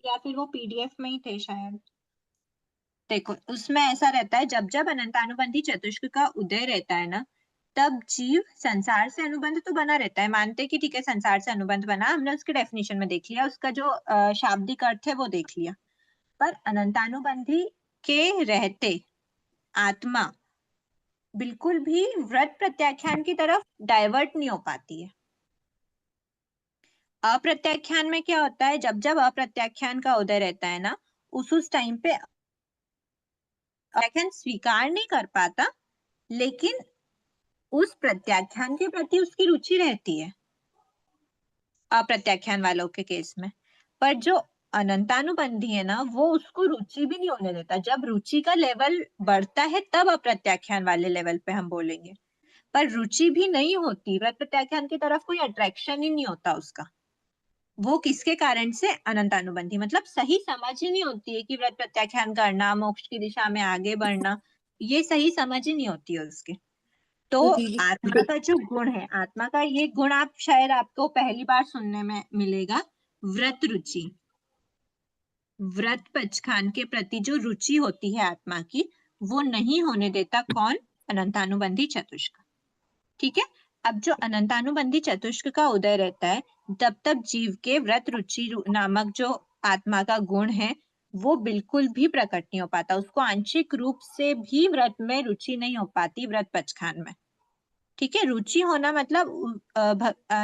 या फिर वो पीडीएफ में ही थे शायद। देखो उसमें ऐसा रहता है, जब जब अनंतानुबंधी चतुष्क का उदय रहता है ना, तब जीव संसार से अनुबंध तो बना रहता है। मानते कि ठीक है संसार से अनुबंध बना, हमने उसके डेफिनेशन में देख लिया, उसका जो शाब्दिक अर्थ है वो देख लिया। पर अनंतानुबंधी के रहते आत्मा बिल्कुल भी व्रत प्रत्याख्यान की तरफ डाइवर्ट नहीं हो पाती है। अप्रत्याख्यान में क्या होता है? जब जब अप्रत्याख्यान का उदय रहता है ना, उस टाइम पे प्रत्याख्यान स्वीकार नहीं कर पाता, लेकिन उस प्रत्याख्यान के प्रति उसकी रुचि रहती है। अप्रत्याख्यान वालों के केस में। पर जो अनंतानुबंधी है ना, वो उसको रुचि भी नहीं होने देता। जब रुचि का लेवल बढ़ता है तब अप्रत्याख्यान वाले लेवल पे हम बोलेंगे। पर रुचि भी नहीं होती, व्रत प्रत्याख्यान की तरफ कोई अट्रैक्शन ही नहीं होता उसका। वो किसके कारण से? अनंतानुबंधी, मतलब सही समझ ही नहीं होती है कि व्रत प्रत्याख्यान करना, मोक्ष की दिशा में आगे बढ़ना, ये सही समझ ही नहीं होती है उसके। तो आत्मा का जो गुण है, आत्मा का ये गुण आप शायद आपको पहली बार सुनने में मिलेगा, व्रत रुचि। व्रत पचखान के प्रति जो रुचि होती है आत्मा की, वो नहीं होने देता कौन? अनंतानुबंधी चतुष्क। ठीक है। अब जो अनंतानुबंधी चतुष्क का उदय रहता है, तब तक जीव के व्रत रुचि नामक जो आत्मा का गुण है वो बिल्कुल भी प्रकट नहीं हो पाता। उसको आंशिक रूप से भी व्रत में रुचि नहीं हो पाती, व्रत पचखान में। ठीक है। रुचि होना मतलब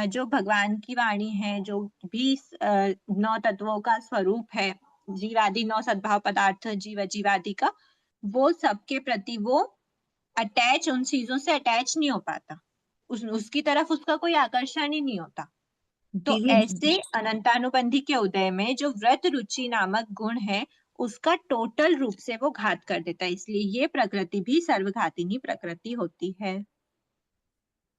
जो भगवान की वाणी है, जो भी 9 तत्वों का स्वरूप है, जीवादि 9 सद्भाव पदार्थ, जीव जीवादि का, वो सबके प्रति वो अटैच, उन चीजों से अटैच नहीं हो पाता, उसकी तरफ उसका कोई आकर्षण ही नहीं होता। तो ऐसे अनंतानुबंधी के उदय में जो व्रत रुचि नामक गुण है, उसका टोटल रूप से वो घात कर देता है। इसलिए ये प्रकृति भी सर्वघातिनी प्रकृति होती है।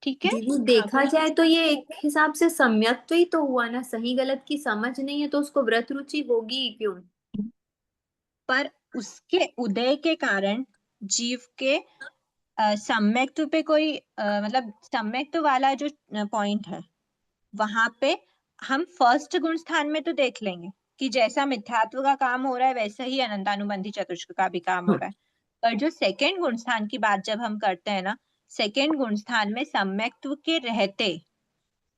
ठीक है। दीदी देखा जाए तो ये एक हिसाब से सम्यक्त्व ही तो हुआ ना, सही गलत की समझ नहीं है तो उसको व्रत रुचि होगी ही क्यों? पर उसके उदय के कारण जीव के सम्यक्त्व पे कोई मतलब सम्यक्त्व वाला जो पॉइंट है, वहां पे हम फर्स्ट गुण स्थान में तो देख लेंगे कि जैसा मिथ्यात्व का काम हो रहा है वैसा ही अनंतानुबंधी चतुष्क का भी काम हो रहा है। पर जो सेकंड गुण स्थान की बात जब हम करते हैं ना, सेकंड गुण स्थान में सम्यक्त्व के रहते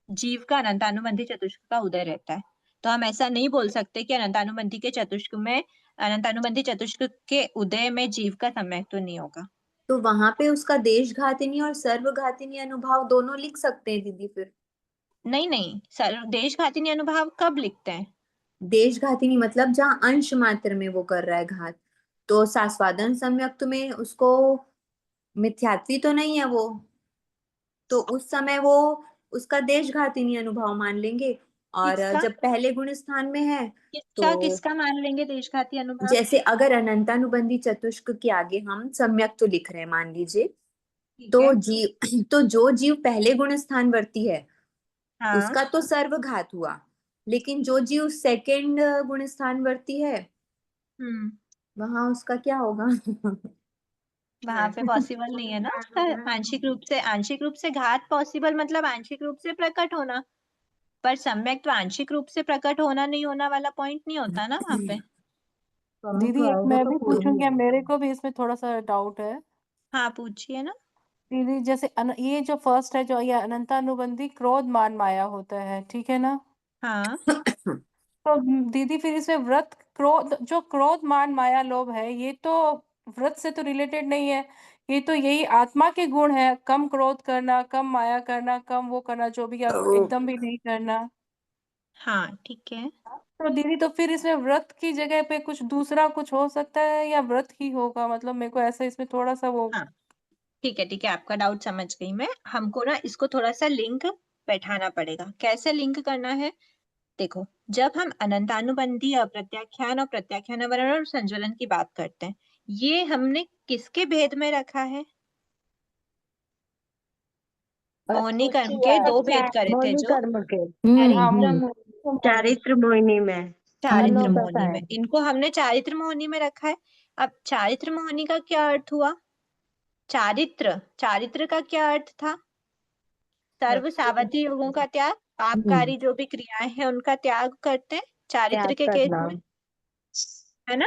जीव का अनंतानुबंधी चतुष्क का उदय रहता है। तो हम ऐसा नहीं बोल सकते कि अनंतानुबंधी के चतुष्क में, अनंतानुबंधी चतुष्क के उदय में जीव का सम्यक्त्व नहीं होगा। तो वहां पे उसका देशघातिनी और सर्वघातिनी अनुभाव दोनों लिख सकते हैं दीदी फिर? नहीं, देशघातिनी अनुभाव कब लिखते हैं? देशघातिनी मतलब जहाँ अंश मात्र में वो कर रहा है घात। तो सास्वादन सम्यक्त्व में उसको मिथ्यात्वी तो नहीं है वो, तो उस समय वो उसका देशघातिनी अनुभाव मान लेंगे। और जब पहले गुण स्थान में है तो किसका मान लेंगे देशघाती अनुभाव? जैसे अगर अनंतानुबंधी चतुष्क के आगे हम सम्यक्त्व लिख रहे हैं मान लीजिए, तो जीव, तो जो जीव पहले गुण स्थान वर्ती है उसका तो सर्वघात हुआ, लेकिन जो जीव सेकंड गुण स्थान वर्ती है वहां उसका क्या होगा? वहां पे पॉसिबल नहीं है ना उसका आंशिक रूप से घात पॉसिबल, मतलब आंशिक रूप से प्रकट होना। पर सम्यक्त्व आंशिक रूप से प्रकट होना नहीं होना वाला पॉइंट नहीं होता ना वहां पे। दीदी एक मैं भी पूछूंगी, मेरे को भी इसमें थोड़ा सा डाउट है। हाँ पूछिए ना। दीदी जैसे ये जो फर्स्ट है, जो ये अनंतानुबंधी क्रोध मान माया होता है, ठीक है ना? हाँ। तो दीदी फिर इसमें व्रत क्रोध, जो क्रोध मान माया लोभ है, ये तो व्रत से तो रिलेटेड नहीं है। ये तो यही आत्मा के गुण है, कम क्रोध करना, कम माया करना, कम वो करना, जो भी आप एकदम भी नहीं करना। हाँ ठीक है। तो दीदी तो फिर इसमें व्रत की जगह पे कुछ दूसरा कुछ हो सकता है या व्रत ही होगा? मतलब मेरे को ऐसा इसमें थोड़ा सा वो। हाँ ठीक है, आपका डाउट समझ गई मैं। हमको ना इसको थोड़ा सा लिंक बैठाना पड़ेगा। कैसे लिंक करना है? देखो, जब हम अनंतानुबंधी अप्रत्याख्यान और प्रत्याख्यान आवरण और संज्वलन की बात करते हैं, ये हमने किसके भेद में रखा है? मोहिनी कर्म के 2 भेद करे थे, जो चारित्र मोहिनी में, चारित्र मोहिनी में, इनको हमने चारित्र मोहिनी में रखा है। अब चारित्र मोहिनी का क्या अर्थ हुआ? चारित्र का क्या अर्थ था? सर्व सावधि योगों का त्याग, पापकारी जो भी क्रियाएं हैं उनका त्याग करते हैं चारित्र के केस में, है ना?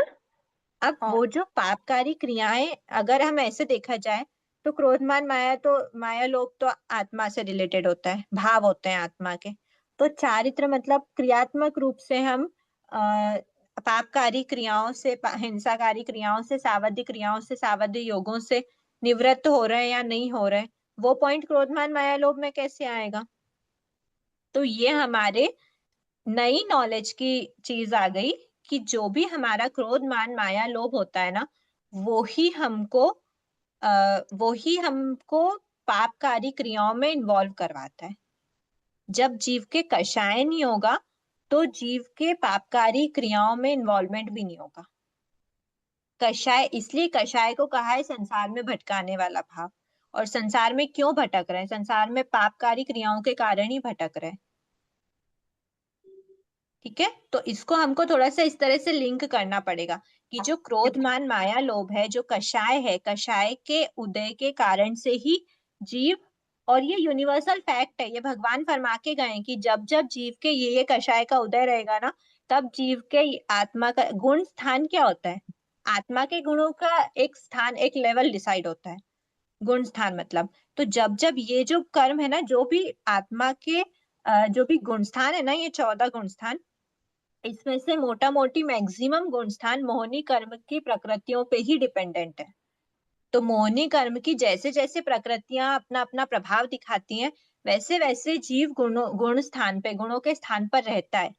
अब वो जो पापकारी क्रियाएं, अगर हम ऐसे देखा जाए तो क्रोधमान माया, तो माया लोग तो आत्मा से रिलेटेड होता है, भाव होते हैं आत्मा के। तो चारित्र मतलब क्रियात्मक रूप से हम पापकारी क्रियाओं से, हिंसाकारी क्रियाओं से, सावध्य क्रियाओं से, सावध्य योगों से निवृत्त हो रहे हैं या नहीं हो रहे, वो पॉइंट क्रोधमान माया लोभ में कैसे आएगा? तो ये हमारे नई नॉलेज की चीज आ गई कि जो भी हमारा क्रोध मान माया लोभ होता है ना, वो ही हमको पापकारी क्रियाओं में इन्वॉल्व करवाता है। जब जीव के कषाय नहीं होगा तो जीव के पापकारी क्रियाओं में इन्वॉल्वमेंट भी नहीं होगा। कषाय, इसलिए कषाय को कहा है संसार में भटकाने वाला भाव। और संसार में क्यों भटक रहे हैं? संसार में पापकारी क्रियाओं के कारण ही भटक रहे हैं। ठीक है, तो इसको हमको थोड़ा सा इस तरह से लिंक करना पड़ेगा कि जो क्रोध मान माया लोभ है, जो कषाय है, कषाय के उदय के कारण से ही जीव, और ये यूनिवर्सल फैक्ट है, ये भगवान फरमा के गए कि जब जब जीव के ये कषाय का उदय रहेगा ना, तब जीव के आत्मा का गुण स्थान क्या होता है? आत्मा के गुणों का एक स्थान, एक लेवल डिसाइड होता है, गुण स्थान मतलब। तो जब जब ये जो कर्म है ना, जो भी आत्मा के जो भी गुण स्थान है ना, ये 14 गुण स्थान, इसमें से मोटा मोटी मैक्सिमम गुण स्थान मोहनी कर्म की प्रकृतियों पे ही डिपेंडेंट है। तो मोहनी कर्म की जैसे जैसे प्रकृतियां अपना अपना प्रभाव दिखाती हैं, वैसे वैसे जीव गुण स्थान पे, गुणों के स्थान पर रहता है।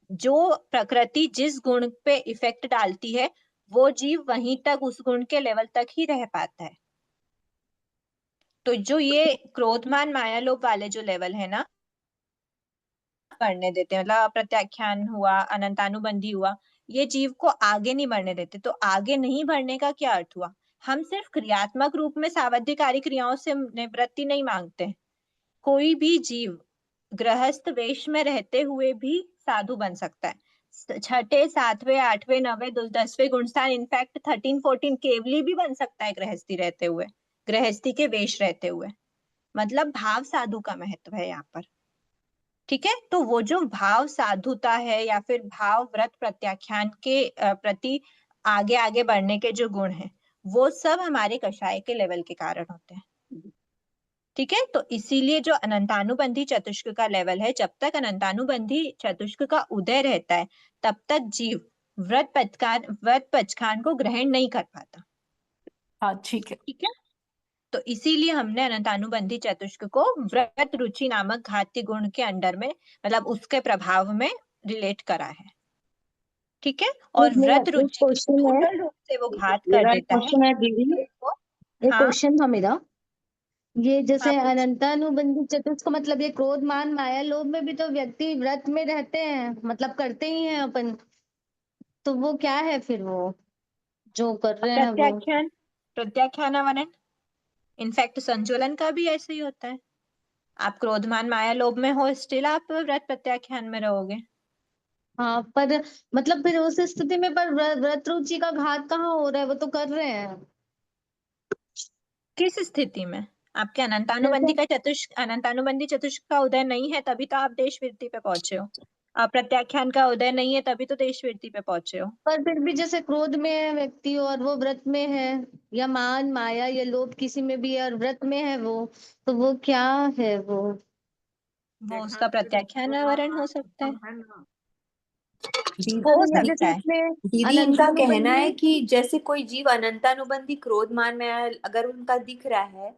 जो प्रकृति जिस गुण पे इफेक्ट डालती है, वो जीव वहीं तक, उस गुण के लेवल तक ही रह पाता है। तो जो ये क्रोधमान माया लोभ वाले जो लेवल है ना, बढ़ने देते हैं, मतलब अप्रत्याख्यान हुआ, अनंतानुबंधी हुआ, ये जीव को आगे नहीं बढ़ने देते। तो आगे नहीं बढ़ने का क्या अर्थ हुआ? हम सिर्फ क्रियात्मक रूप में सावध्यकारी क्रियाओं से निवृत्ति नहीं मांगते। कोई भी जीव गृहस्थ वेश में रहते हुए भी साधु बन सकता है। 6ठे 7वें 8वें 9वें 10वें गुणस्थान, इनफैक्ट 13 14 केवली भी बन सकता है गृहस्थी रहते हुए, गृहस्थी के वेश रहते हुए। मतलब भाव साधु का महत्व है यहाँ पर। ठीक है, तो वो जो भाव साधुता है या फिर भाव व्रत प्रत्याख्यान के प्रति आगे आगे बढ़ने के जो गुण हैं, वो सब हमारे कषाय के लेवल के कारण होते हैं। ठीक है, तो इसीलिए जो अनंतानुबंधी चतुष्क का लेवल है, जब तक अनंतानुबंधी चतुष्क का उदय रहता है, तब तक जीव व्रत पचखान को ग्रहण नहीं कर पाता। हाँ ठीक है। ठीक है, तो इसीलिए हमने अनंतानुबंधी चतुष्क को व्रत रुचि नामक घात्य गुण के अंडर में, मतलब उसके प्रभाव में रिलेट करा है। ठीक है, और व्रत रुचि टोटल रूप से वो घात कर मेरा एक देता है। क्वेश्चन है दीदी, एक हाँ, क्वेश्चन था मेरा। ये जैसे हाँ, अनंतानुबंधी चतुष्क का मतलब ये क्रोध मान माया लोभ में भी तो व्यक्ति व्रत में रहते हैं, मतलब करते ही हैं अपन, तो वो क्या है फिर वो जो कर रहे हैं वो? प्रत्याख्यानावरण, इनफैक्ट संचलन का भी ऐसे ही होता है। आप क्रोधमान माया लोभ में हो, स्टिल आप व्रत प्रत्याख्यान में रहोगे। हाँ, पर मतलब फिर उस स्थिति में पर व्रत रुचि का घात कहाँ हो रहा है? वो तो कर रहे हैं। किस स्थिति में? आपके जैसे अनंतानुबंधी चतुष्क का उदय नहीं है, तभी तो आप देश वृत्ति पे पहुंचे हो। प्रत्याख्यान का उदय नहीं है, तभी तो देश वृत्ति पे पहुंचे हो। पर फिर भी जैसे क्रोध में है व्यक्ति और वो व्रत में है, या मान माया या लोभ किसी में भी है और व्रत में है वो, तो वो क्या है वो? उसका प्रत्याख्यानावरण हो सकता है, दीदी हो या सकता जैसे है। इसमें दीदी इनका कहना है अनंतानुबंधी, कि जैसे कोई जीव अनंतानुबंधी क्रोध मान में अगर उनका दिख रहा है,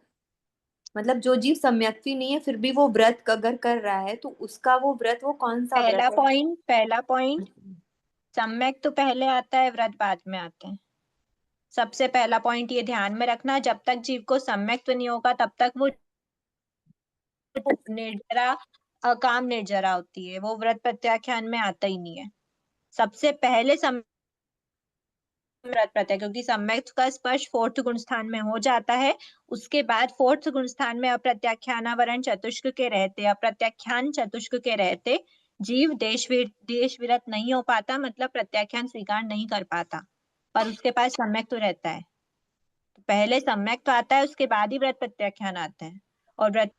मतलब जो जीव सम्यक्ति नहीं है फिर भी वो व्रत अगर कर रहा है, तो उसका वो व्रत, वो कौन सा व्रत है? पहला पॉइंट, सम्यक तो पहले आता है, व्रत बाद में आते हैं। सबसे पहला पॉइंट ये ध्यान में रखना, जब तक जीव को सम्यक तो नहीं होगा, तब तक वो निर्जरा, अकाम निर्जरा होती है, वो व्रत प्रत्याख्यान में आता ही नहीं है। सबसे पहले व्रत प्रत्यय, क्योंकि सम्यक का स्पर्श 4th गुण स्थान में हो जाता है, उसके बाद 4th गुण स्थान में अप्रत्याख्यानावरण चतुष्क के रहते, अप्रत्याख्यान चतुष्क के रहते जीव देश विरत नहीं हो पाता, मतलब प्रत्याख्यान स्वीकार नहीं कर पाता, पर उसके पास सम्यक तो रहता है। तो पहले सम्यक तो आता है, उसके बाद ही व्रत प्रत्याख्यान आता है। और व्रत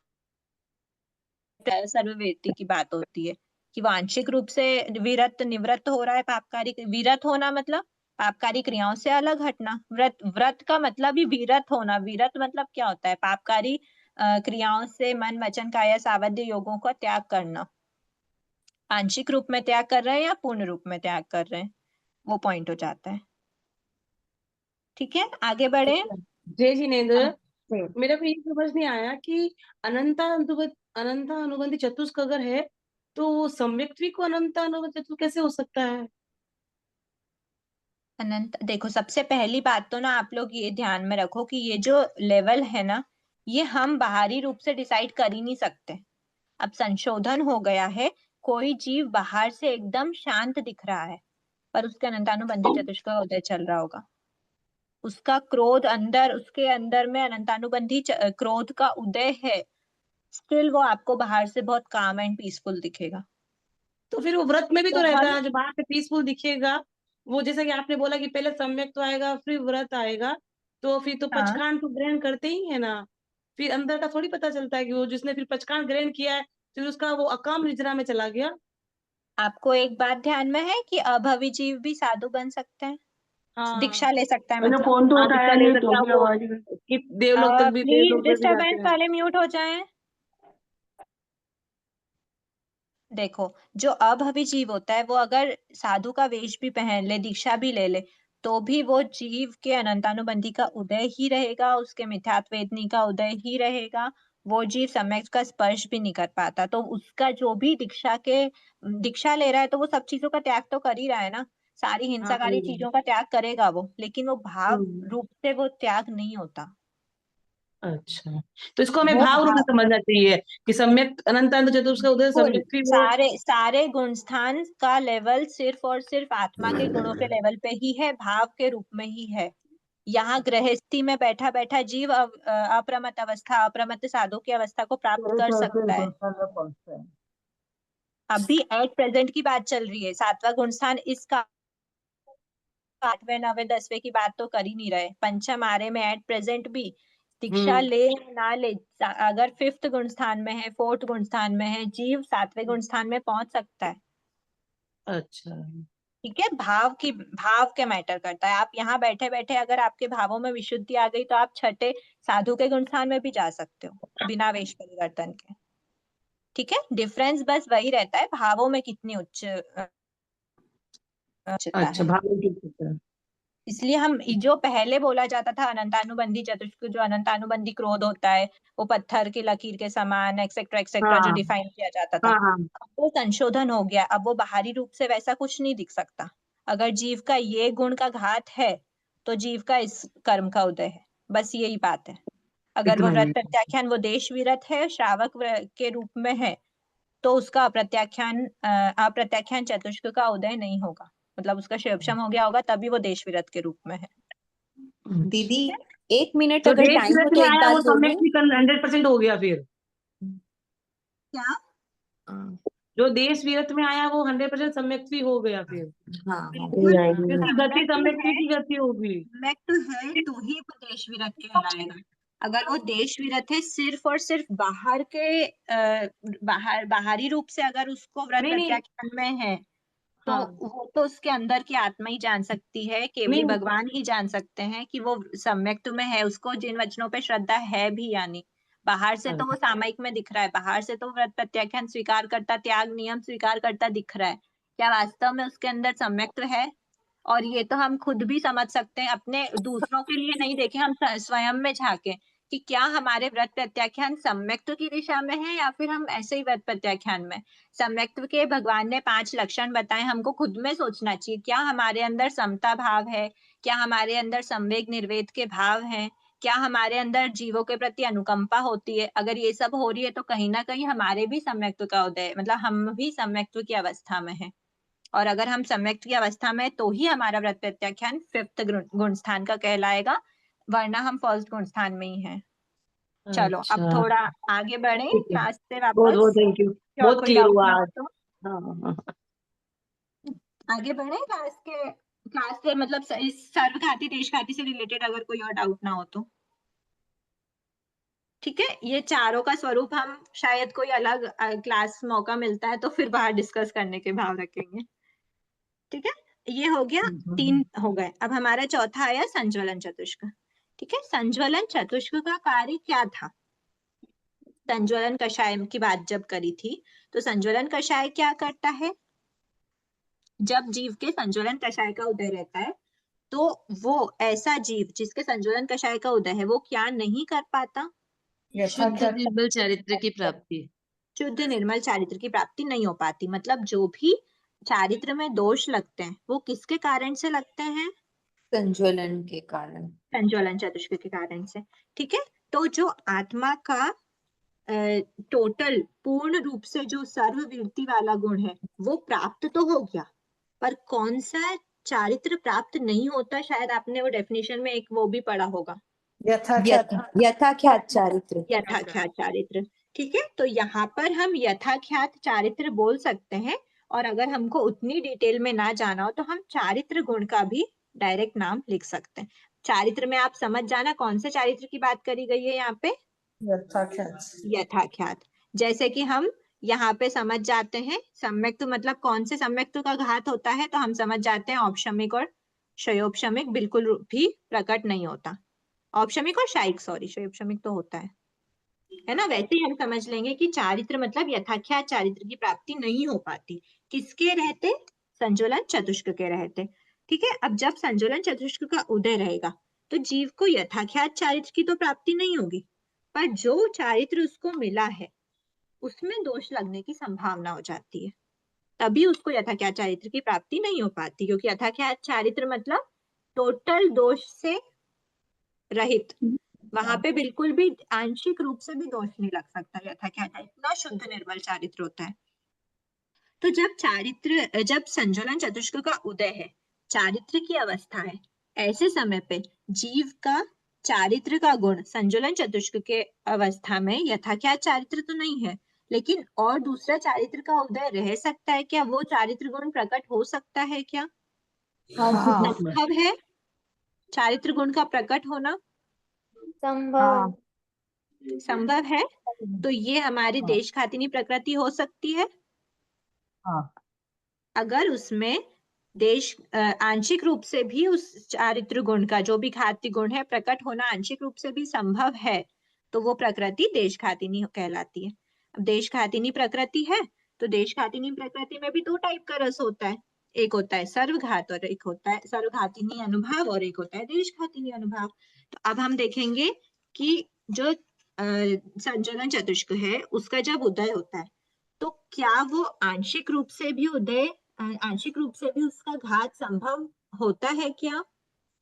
सर्ववेदी की बात होती है कि वो आंशिक रूप से निवृत्त हो रहा है। पापकारी विरत होना मतलब पापकारी क्रियाओं से अलग हटना। व्रत का मतलब ही विरत होना। विरत मतलब क्या होता है? पापकारी क्रियाओं से मन वचन काया सावध्य योगों का त्याग करना। आंशिक रूप में त्याग कर रहे हैं या पूर्ण रूप में त्याग कर रहे हैं, वो पॉइंट हो जाता है। ठीक है, आगे बढ़े। जय जिनेन्द्र, मेरा को ये समझ नहीं आया कि अनंता अनुबंधी चतुष्क अगर है तो सम्यक्त्वी को अनंता अनुबंधी चतुष्क कैसे हो सकता है? अनंत, देखो सबसे पहली बात तो ना आप लोग ये ध्यान में रखो कि ये जो लेवल है ना, ये हम बाहरी रूप से डिसाइड कर ही नहीं सकते। अब संशोधन हो गया है, कोई जीव बाहर से एकदम शांत दिख रहा है पर उसके अनंतानुबंधी चतुष्क का उदय चल रहा होगा, उसका क्रोध अंदर, उसके अंदर में अनंतानुबंधी क्रोध का उदय है, स्टिल वो आपको बाहर से बहुत काम एंड पीसफुल दिखेगा। तो फिर वो व्रत में भी तो तो रहता हम है, जो बाहर से पीसफुल दिखेगा वो, जैसा कि आपने बोला कि पहले सम्यक तो आएगा फिर व्रत आएगा, तो फिर तो हाँ पचकांड तो ग्रहण करते ही है ना, फिर अंदर का थोड़ी पता चलता है कि वो जिसने फिर पचकांड ग्रहण किया है फिर उसका वो अकाम निद्रा में चला गया। आपको एक बात ध्यान में है कि अभवी जीव भी साधु बन सकते हैं, दीक्षा हाँ, ले सकता है मैंने मतलब। फोन तो हाँ उठाया दीक्षा ले नहीं तो सकता है भी वो, आवाज कि देवलोक तक भी, प्लीज देवलोक में भी जाते डिस्टरबेंस हैं। वाले म्यूट हो जाएं। देखो, जो अभवी जीव होता है वो अगर साधु का वेश भी पहन ले, दीक्षा भी ले ले, तो भी वो जीव के अनंतानुबंधी का उदय ही रहेगा, उसके मिथ्यात्व वेदनी का उदय ही रहेगा, वो जीव सम्यक का स्पर्श भी नहीं कर पाता। तो उसका जो भी दीक्षा ले रहा है तो वो सब चीजों का त्याग तो कर ही रहा है ना, सारी हाँ हिंसाकारी करेगा। चीजों का त्याग करेगा वो, लेकिन वो भाव हम्म, रूप से वो त्याग नहीं होता। अच्छा, तो इसको हमें वो भाव रूप से भाव समझना चाहिए कि सम्यक अनंत अनंत चतुर्थ का उदय बिल्कुल सम्यक भी वो। सारे सारे गुण स्थान का लेवल सिर्फ और सिर्फ आत्मा के गुणों के लेवल पे ही है, भाव के रूप में ही है। यहाँ गृहस्थी में बैठा बैठा जीव अप्रमत्त अवस्था, अप्रमत्त साधु की अवस्था को प्राप्त तेरे कर कैसे सकता है। गुणस्थान में पहुंचते हैं? अभी एट प्रेजेंट की बात चल रही है, सातवां गुणस्थान इसका 8वें 9वें 10वें की बात तो कर ही नहीं रहे, पंचम आरे में एट प्रेजेंट भी दीक्षा हम्म, ले या ना ले, अगर फिफ्थ गुण स्थान में है, फोर्थ गुण स्थान में है, जीव सातवें गुण स्थान में पहुंच सकता है। अच्छा, ठीक है, भाव के मैटर करता है। आप यहाँ बैठे बैठे अगर आपके भावों में विशुद्धि आ गई तो आप छठे साधु के गुण स्थान में भी जा सकते हो बिना वेश परिवर्तन के। ठीक है, डिफरेंस बस वही रहता है भावों में कितनी उच्चता अच्छा है। भाव की चिंता। इसलिए हम जो पहले बोला जाता था अनंतानुबंधी चतुष्क, जो अनंतानुबंधी क्रोध होता है वो पत्थर की लकीर के समान एक्सेट्रा एक्सेट्रा जो हाँ डिफाइन किया जाता था, हाँ हाँ, अब वो संशोधन हो गया, अब वो बाहरी रूप से वैसा कुछ नहीं दिख सकता। अगर जीव का ये गुण का घात है तो जीव का इस कर्म का उदय है, बस यही बात है। अगर वो इतना व्रत ही। प्रत्याख्यान, वो देश विरत है, श्रावक के रूप में है, तो उसका अप्रत्याख्यान चतुष्क का उदय नहीं होगा, मतलब उसका शिवक्षम हो गया होगा तभी वो देश विरत के रूप में है। दीदी ठीक है, 1 मिनट जो अगर देश टाइम हो विदेश तो में एक आया बात वो बोलूं। सम्यक भी 100% हो गया फिर, क्या जो देश विरत में आया वो 100% सम्यक भी हो गया फिर, हाँ हाँ बिल्कुल फिर उसकी गति सम्यक की गति होगी। सम्यक तो है तो ही वो देश विरत कहलाएगा। अगर वो देश विरत है सिर्फ और सिर्फ बाहर के बाहरी रूप से अगर उसको व्रत नहीं नहीं, प्रत्याख्यान में है तो हाँ वो तो उसके अंदर की आत्मा ही जान सकती है, केवली नहीं, भगवान ही जान सकते हैं कि वो सम्यक में है, उसको जिन वचनों पे श्रद्धा है भी या नहीं। बाहर से तो वो सामयिक में दिख रहा है, बाहर से तो व्रत प्रत्याख्यान स्वीकार करता, त्याग नियम स्वीकार करता दिख रहा है, क्या वास्तव में उसके अंदर सम्यक है? और ये तो हम खुद भी समझ सकते हैं, अपने दूसरों के लिए नहीं देखें, हम स्वयं में झांकें कि क्या हमारे व्रत प्रत्याख्यान सम्यक्त्व की दिशा में है या फिर हम ऐसे ही व्रत प्रत्याख्यान में। सम्यक्त्व के भगवान ने 5 लक्षण बताए, हमको खुद में सोचना चाहिए क्या हमारे अंदर समता भाव है, क्या हमारे अंदर संवेग निर्वेद के भाव हैं, क्या हमारे अंदर जीवों के प्रति अनुकंपा होती है। अगर ये सब हो रही है तो कहीं ना कहीं हमारे भी सम्यक्त्व का उदय, मतलब हम भी सम्यक्त्व की अवस्था में है, और अगर हम सम्यक्त्व की अवस्था में तो ही हमारा व्रत प्रत्याख्यान फिफ्थ गुण स्थान का कहलाएगा, वरना हम फर्स्ट गुण स्थान में ही हैं। चलो अब अच्छा थोड़ा आगे बढ़े ठीक है, क्लास से बहुत बहुत वापस, थैंक यू, और बहुत कोई क्लियर डाउट हुआ ना हो आज। तो हाँ हाँ, आगे बढ़े क्लास से मतलब इस सर्वघाती देशघाती से रिलेटेड अगर कोई और डाउट ना हो तो ठीक है। ये चारों का स्वरूप हम शायद कोई अलग क्लास मौका मिलता है तो फिर बाहर डिस्कस करने के भाव रखेंगे। ठीक है, ये हो गया, 3 हो गए। अब हमारा चौथा आया संज्वलन चतुष्क। ठीक है, संज्वलन चतुष्क का कार्य क्या था? संज्वलन कषाय की बात जब करी थी तो संज्वलन कषाय क्या करता है? जब जीव के संज्वलन कषाय का उदय रहता है तो वो ऐसा जीव जिसके संज्वलन कषाय का उदय है वो क्या नहीं कर पाता? शुद्ध निर्मल चारित्र की प्राप्ति। शुद्ध निर्मल चारित्र की प्राप्ति नहीं हो पाती, मतलब जो भी चारित्र में दोष लगते हैं वो किसके कारण से लगते हैं? संज्वलन के कारण, संज्वलन चतुष्क के कारण से। ठीक है, तो जो आत्मा का टोटल पूर्ण रूप से जो सर्ववीर्ति वाला गुण है वो प्राप्त तो हो गया, पर कौन सा चारित्र प्राप्त नहीं होता? शायद आपने वो डेफिनेशन में एक वो भी पढ़ा होगा, यथाख्यात चारित्र। यथाख्यात चारित्र। ठीक है, तो यहाँ पर हम यथाख्यात चारित्र बोल सकते हैं, और अगर हमको उतनी डिटेल में ना जाना हो तो हम चारित्र गुण का भी डायरेक्ट नाम लिख सकते हैं। चारित्र में आप समझ जाना कौन से चारित्र की बात करी गई है यहाँ पे, यथाख्यात। जैसे कि हम यहाँ पे समझ जाते हैं सम्यक्त मतलब कौन से सम्यक्त का घात होता है, तो हम समझ जाते हैं औपशमिक और क्षयोपशमिक बिल्कुल भी प्रकट नहीं होता। औपशमिक और शायिक, सॉरी, क्षयोपशमिक तो होता है ना। वैसे ही हम समझ लेंगे कि चारित्र मतलब यथाख्यात चारित्र की प्राप्ति नहीं हो पाती। किसके रहते? संजुलन चतुष्क के रहते। ठीक है, अब जब संजुलन चतुष्क का उदय रहेगा तो जीव को यथाख्यात चारित्र की तो प्राप्ति नहीं होगी, पर जो चारित्र उसको मिला है उसमें दोष लगने की संभावना हो जाती है, तभी उसको यथाख्यात चारित्र की प्राप्ति नहीं हो पाती, क्योंकि यथाख्यात चारित्र मतलब टोटल दोष से रहित, वहां पे बिल्कुल भी आंशिक रूप से भी दोष नहीं लग सकता। यथाख्यात इतना शुद्ध निर्मल चारित्र होता है। तो जब संजुलन चतुष्क का उदय है, चारित्र की अवस्था है, ऐसे समय पे जीव का चारित्र का गुण संजुलन चतुष्क के अवस्था में यथाख्यात चारित्र तो नहीं है, लेकिन और दूसरा चारित्र का उदय रह सकता है क्या? वो चारित्र गुण प्रकट हो सकता है क्या? संभव है चारित्र गुण का प्रकट होना? संभव है। तो ये हमारी देश खातिनी प्रकृति हो सकती है अगर उसमें देश आंशिक रूप से भी उस चारित्र गुण का जो भी घाती गुण है प्रकट होना आंशिक रूप से भी संभव है, तो वो प्रकृति देश खातिनी कहलाती है। अब देश खातिनी प्रकृति है तो देश खातिनी प्रकृति में भी दो टाइप का रस होता है, एक होता है सर्वघात और एक होता है सर्वघातिनी अनुभाव और एक होता है देश खातिनी अनुभाव। तो अब हम देखेंगे कि जो संजुलन चतुष्क है उसका जब उदय होता है तो क्या वो आंशिक रूप से भी उसका घात संभव होता है क्या?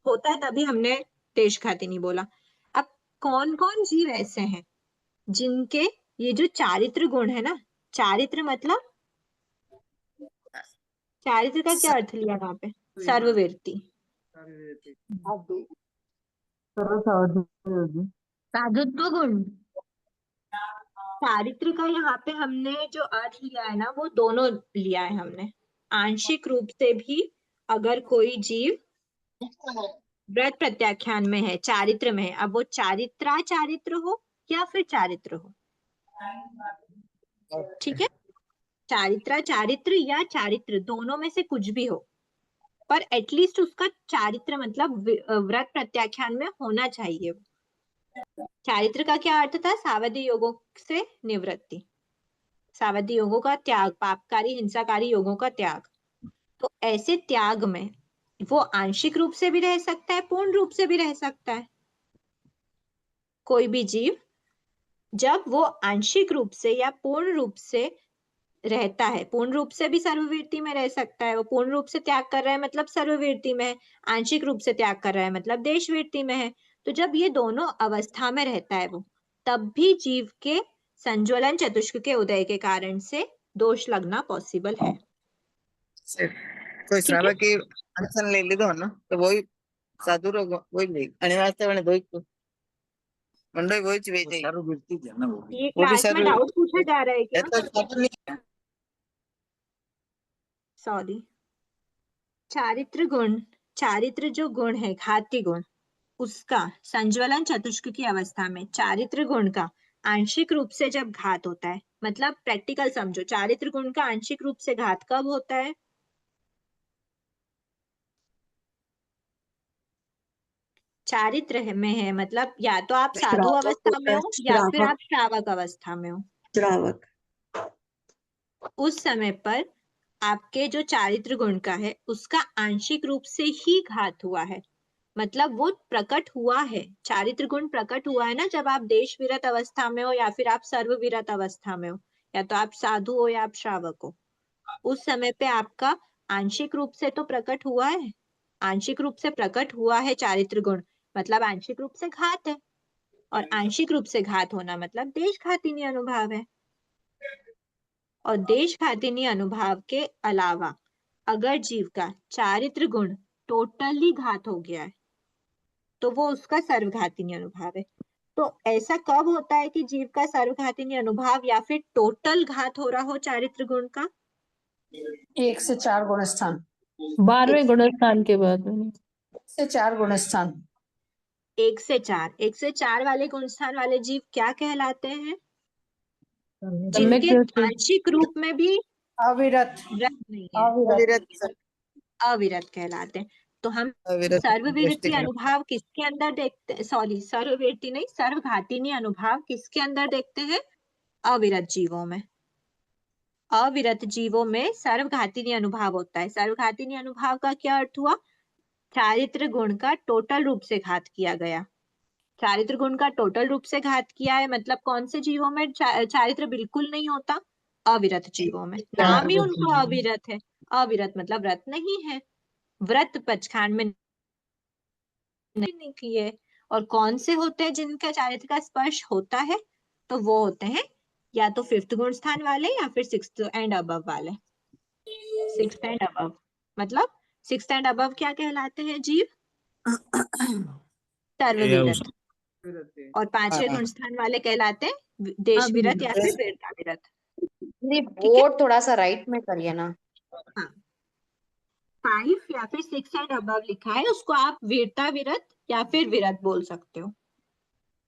होता है, तभी हमने देश खातिनी बोला। अब कौन कौन जीव ऐसे हैं जिनके ये जो चारित्र गुण है ना, चारित्र मतलब चारित्र का क्या अर्थ लिया वहां पे? सर्ववीर्ति, साधुत्व गुण। चारित्र का यहाँ पे हमने जो अर्थ लिया है ना वो दोनों लिया है हमने। आंशिक रूप से भी अगर कोई जीव व्रत प्रत्याख्यान में है, चारित्र में है, अब वो चारित्र हो या फिर चारित्र हो, ठीक है, चारित्र या चारित्र दोनों में से कुछ भी हो, पर एटलीस्ट उसका चारित्र मतलब व्रत प्रत्याख्यान में होना चाहिए। चारित्र का क्या अर्थ था? सावधि योगों से निवृत्ति, सावधि योगों का त्याग, पापकारी हिंसाकारी योगों का त्याग। तो ऐसे त्याग में वो आंशिक रूप से भी रह सकता है, पूर्ण रूप से भी रह सकता है। कोई भी जीव जब वो आंशिक रूप से या पूर्ण रूप से रहता है, पूर्ण रूप से भी सर्ववीर्ति में रह सकता है, वो पूर्ण रूप से त्याग कर रहा है मतलब सर्ववीर्ति में है, आंशिक रूप से त्याग कर रहा है मतलब देशवीर्ति में है। तो जब ये दोनों अवस्था में रहता है वो, तब भी जीव के संज्वलन चतुष्क के उदय के कारण से दोष लगना पॉसिबल है। કોઈ શ્રાવક की अनशन ले लीधो ना तो वही साधु रो वही ले અને વાસ્તવને દોઈ મંડોઈ वही च वेदे सारू वृत्ति है ना ये क्लास में डाउट पूछा जा रहा है क्या? सॉरी, चारित्र जो गुण है घाती गुण, उसका संज्वलन चतुष्क की अवस्था में चारित्र गुण का आंशिक रूप से जब घात होता है, मतलब प्रैक्टिकल समझो, चारित्र गुण का आंशिक रूप से घात कब होता है? चारित्र में है मतलब या तो आप साधु अवस्था में हो या फिर आप श्रावक अवस्था में हो। श्रावक। उस समय पर आपके जो चारित्र गुण का है उसका आंशिक रूप से ही घात हुआ है, मतलब वो प्रकट हुआ है, चारित्र गुण प्रकट हुआ है ना, जब आप देश विरत अवस्था में हो या फिर आप सर्व विरत अवस्था में हो, या तो आप साधु हो या आप श्रावक हो, उस समय पे आपका आंशिक रूप से तो प्रकट हुआ है, आंशिक रूप से प्रकट हुआ है चारित्र गुण, मतलब आंशिक रूप से घात है। और आंशिक रूप से घात होना मतलब देशघातिनी अनुभाव है। और देशघातिनी अनुभाव के अलावा अगर जीव का चारित्र गुण टोटली घात हो गया है तो वो उसका सर्वघातिनी अनुभाव है। तो ऐसा कब होता है कि जीव का सर्वघातिनी अनुभाव या फिर टोटल घात हो रहा हो चारित्र गुण का? 1 से 4 गुणस्थान, 12वें गुणस्थान के बाद में। 1 से 4 गुणस्थान, 1 से 4 वाले गुणस्थान वाले जीव क्या कहलाते हैं? जिनके आंशिक रूप में भी अविरत व्रत नहीं है, अविरत कहलाते हैं। तो हम सर्ववीर्ति अनुभाव किसके अंदर देखते हैं? सॉरी, सर्ववीर्ति नहीं, सर्वघातिनी अनुभाव किसके अंदर देखते हैं? अविरत जीवों में। अविरत जीवों में सर्वघातिनी अनुभाव होता है। सर्वघातिनी अनुभाव का क्या अर्थ हुआ? चारित्र गुण का टोटल रूप से घात किया गया। चारित्र गुण का टोटल रूप से घात किया है मतलब कौन से जीवों में चारित्र बिल्कुल नहीं होता? अविरत जीवों में। नाम ही उनको अविरत है। अविरत मतलब व्रत नहीं है, व्रत पचखांड में नहीं किए। और कौन से होते हैं जिनका चारित्र का स्पर्श होता है? तो वो होते हैं या तो 5th गुण स्थान वाले या फिर 6th एंड अबव वाले। 6th एंड अबव मतलब 6th एंड अबव क्या कहलाते हैं जीव? सर्ववीरत। और 5वें गुण स्थान वाले कहलाते हैं देशवीरत या फिर वीरतावीरत। बोर्ड थोड़ा सा राइट में करिए ना। हाँ, 5 या फिर 6 एंड अबव लिखा है उसको आप वीरतावीरत या फिर विरत बोल सकते हो।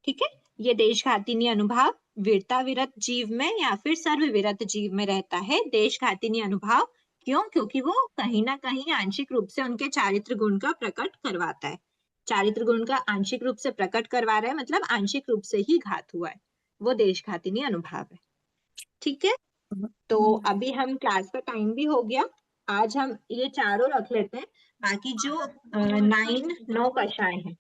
ठीक है, ये देशघातिनी अनुभाव वीरतावीरत जीव में या फिर सर्ववीरत जीव में रहता है। देशघातिनी अनुभाव क्यों? क्योंकि वो कहीं ना कहीं आंशिक रूप से उनके चारित्र गुण का प्रकट करवाता है। चारित्र गुण का आंशिक रूप से प्रकट करवा रहा है मतलब आंशिक रूप से ही घात हुआ है, वो देशघातिनी अनुभाव है। ठीक है, तो अभी हम क्लास का टाइम भी हो गया, आज हम ये चारों रख लेते हैं। बाकी जो 9 कक्षाएं हैं